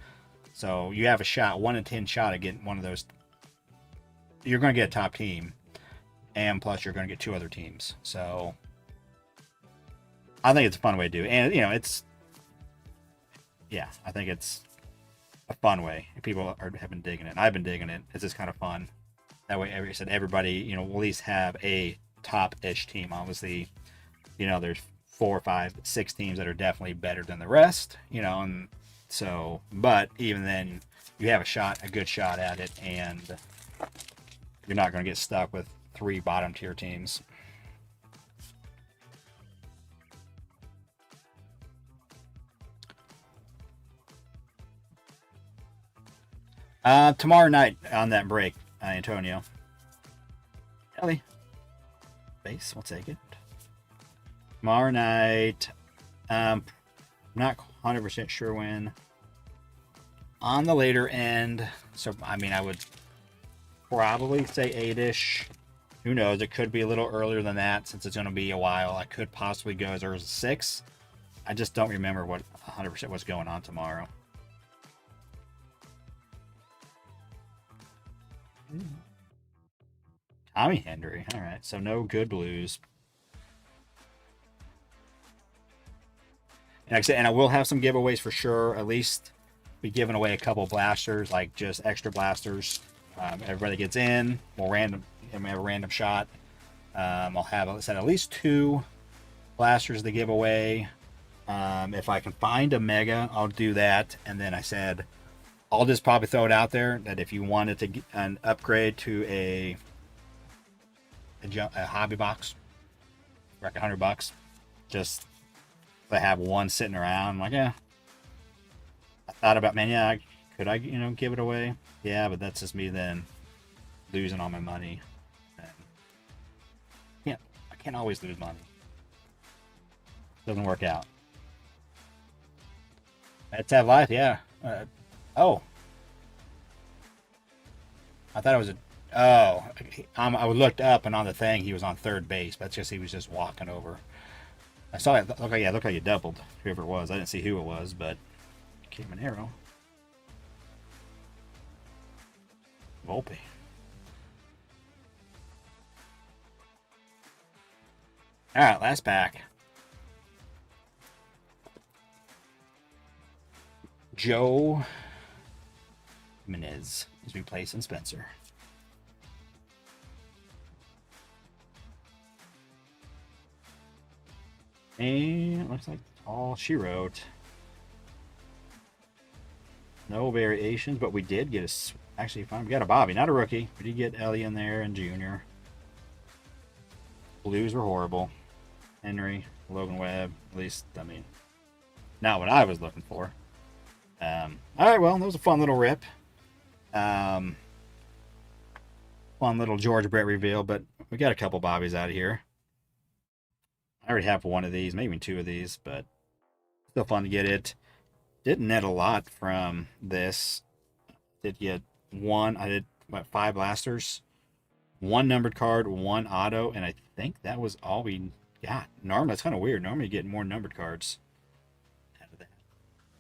So you have a shot, 1 in 10 shot at getting one of those. You're going to get a top team, and plus you're going to get 2 other teams. So I think it's a fun way to do it. And, I think it's a fun way. People have been digging it. I've been digging it. It's just kind of fun. That way, everybody will at least have a top-ish team. Obviously, there's 4, 5, 6 teams that are definitely better than the rest, you know, and so, but even then, you have a good shot at it, and you're not going to get stuck with 3 bottom tier teams. Tomorrow night on that break, Antonio. Ellie. Base, we'll take it. Tomorrow night, not 100% sure when. On the later end, so I mean, I would probably say 8-ish. Who knows? It could be a little earlier than that since it's going to be a while. I could possibly go as early as 6. I just don't remember what 100% what's going on tomorrow. Tommy Hendry. All right, so no good blues. And like I said, and I will have some giveaways for sure. At least be giving away a couple blasters, like just extra blasters. Everybody gets in. We'll have a random shot. I'll have at least 2 blasters to give away. If I can find a mega, I'll do that. And then I said, I'll just probably throw it out there that if you wanted to get an upgrade to a hobby box, like $100, just if I have one sitting around, I'm like, yeah. I thought about, man, yeah, could I, give it away? Yeah, but that's just me then losing all my money. And I can't always lose money. Doesn't work out. Let's have life, yeah. Oh. I thought it was I looked up and on the thing he was on third base. That's just he was just walking over. I saw it. Look like you doubled whoever it was. I didn't see who it was, but came an arrow. Volpe. All right, last pack. Joe Menez is replacing Spencer. And it looks like all she wrote. No variations, but we did get actually, we got a Bobby, not a rookie. We did get Ellie in there and Junior. Blues were horrible. Henry, Logan Webb, at least, I mean, not what I was looking for. All right, well, that was a fun little rip. Fun little George Brett reveal, but we got a couple Bobbies out of here. I already have one of these, maybe 2 of these, but still fun to get it. Didn't net a lot from this. Did get 1. I did 5 blasters, 1 numbered card, 1 auto, and I think that was all we got. Normally, that's kind of weird. Normally, you get more numbered cards out of that.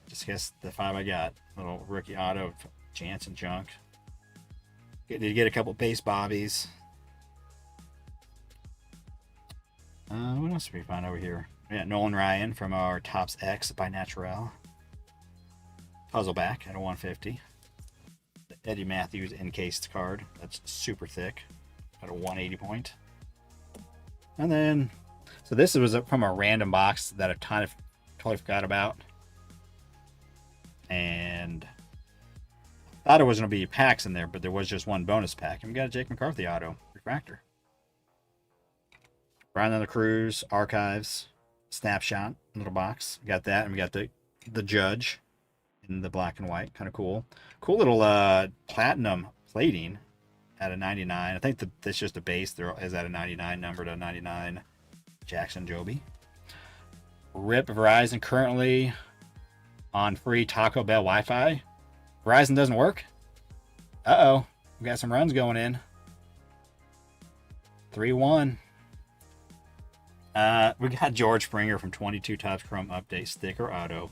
Just guess the 5 I got. Little rookie auto of Chance and Junk. Did get a couple base Bobbies. What else did we find over here? We got Nolan Ryan from our Topps X by Naturel. Puzzle back at a 150. The Eddie Matthews encased card. That's super thick at a 180 point. And then, so this was from a random box that I totally forgot about. And I thought it was going to be packs in there, but there was just 1 bonus pack. And we got a Jake McCarthy auto refractor. Brian on the Cruise, Archives, Snapshot, little box. We got that, and we got the Judge in the black and white. Kind of cool. Cool little platinum plating at a 99. I think that's just a base. There is at a 99, numbered a 99. Jackson Joby. RIP Verizon currently on free Taco Bell Wi-Fi. Verizon doesn't work. Uh-oh. We got some runs going in. 3-1. We got George Springer from 22 Topps Chrome Update sticker auto.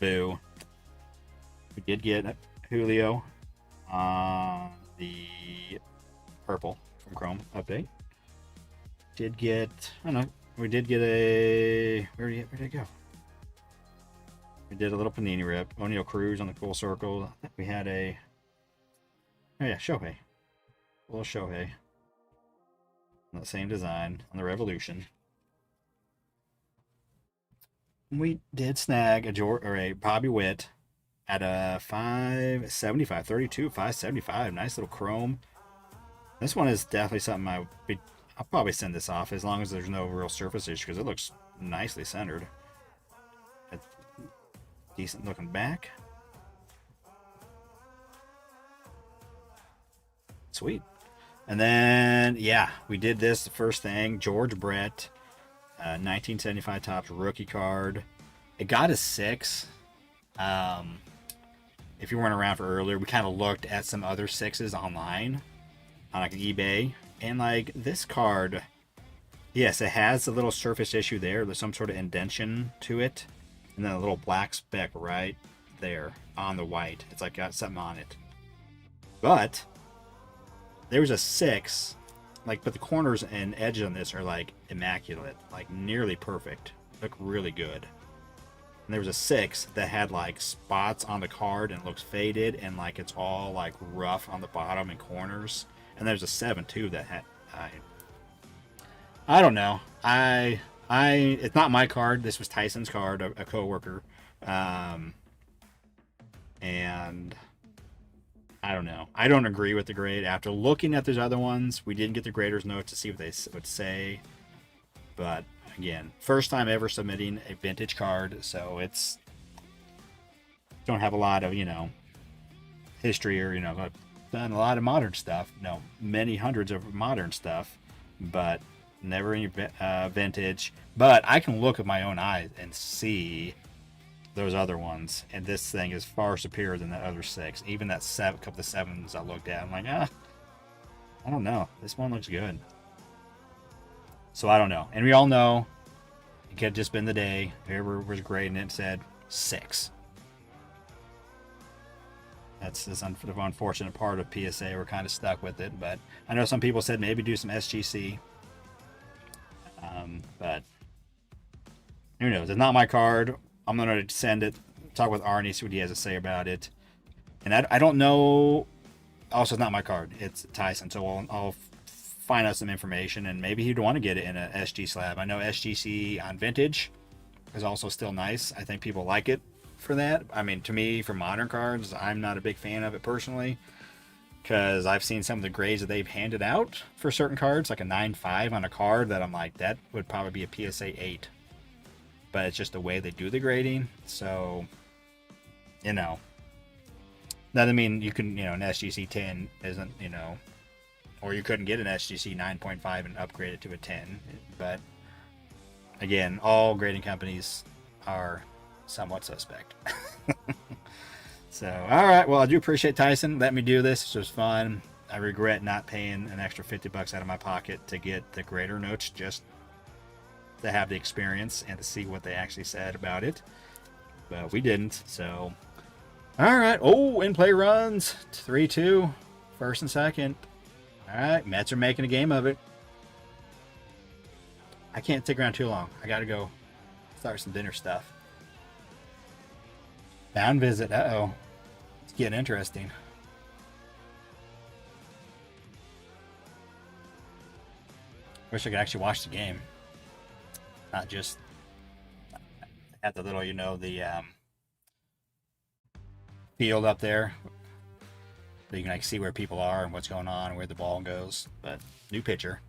Boo. We did get Julio on the purple from Chrome Update. Did get, I don't know, we did get a, where did it go? We did a little Panini rip. O'Neal Cruz on the full circle. I think we had oh yeah, Shohei. A little Shohei. On the same design on the Revolution. we did snag a George or a Bobby Witt at a 575, 32, 575. Nice little chrome. This one is definitely something I'll probably send this off as long as there's no real surface issue because it looks nicely centered. A decent looking back. Sweet. And then, yeah, we did this the first thing. George Brett, 1975 Topps rookie card. It got a 6. If you weren't around for earlier, we kind of looked at some other 6s online on like eBay. And like this card, yes, it has a little surface issue there. There's some sort of indentation to it. And then a little black speck right there on the white. It's like got something on it. But there was a 6, like, but the corners and edges on this are like immaculate, like nearly perfect. Look really good. And there was a 6 that had like spots on the card and looks faded and like it's all like rough on the bottom and corners. And there's a 7 too that had I don't know. It's not my card. This was Tyson's card, a coworker, and I don't know. I don't agree with the grade. After looking at those other ones, we didn't get the grader's notes to see what they would say. But again, first time ever submitting a vintage card, so it's don't have a lot of history or I've done a lot of modern stuff. No, many hundreds of modern stuff, but never any vintage. But I can look with my own eyes and see those other ones, and this thing is far superior than that other 6. Even that couple of 7s I looked at, I'm like, I don't know. This one looks good. So I don't know. And we all know it could have just been the day. Whoever was grading it said 6. That's the unfortunate part of PSA. We're kind of stuck with it, but I know some people said maybe do some SGC. But who knows? It's not my card. I'm going to send it, talk with Arnie, see what he has to say about it. And I don't know. Also, it's not my card. It's Tyson. So I'll find out some information, and maybe he'd want to get it in a SG slab. I know SGC on vintage is also still nice. I think people like it for that. I mean, to me, for modern cards, I'm not a big fan of it personally, because I've seen some of the grades that they've handed out for certain cards, like a 9.5 on a card that I'm like, that would probably be a PSA 8. But it's just the way they do the grading. So, doesn't mean you can, an SGC 10 isn't, or you couldn't get an SGC 9.5 and upgrade it to a 10. But again, all grading companies are somewhat suspect. So, all right. Well, I do appreciate Tyson letting me do this. This was fun. I regret not paying an extra $50 out of my pocket to get the grader notes, just to have the experience and to see what they actually said about it. But we didn't. So, all right. Oh, in-play runs. 3-2. First and second. All right. Mets are making a game of it. I can't stick around too long. I got to go start some dinner stuff. Bound visit. Uh-oh. It's getting interesting. Wish I could actually watch the game. Not just at the little, the field up there. So you can like see where people are and what's going on and where the ball goes. But new pitcher.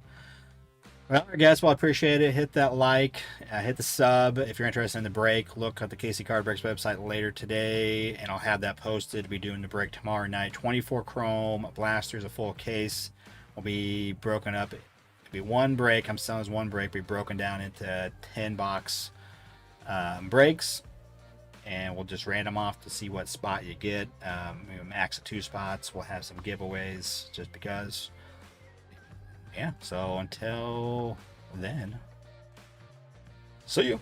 Well, guys, I appreciate it. Hit that like, hit the sub. If you're interested in the break, look at the KC Card Breaks website later today, and I'll have that posted. We'll be doing the break tomorrow night. 24 chrome blasters, a full case. Will be broken up. It'll be one break. I'm selling as one break. Be broken down into 10 box breaks, and we'll just random off to see what spot you get. Max of 2 spots. We'll have some giveaways just because. Yeah, so until then, see you.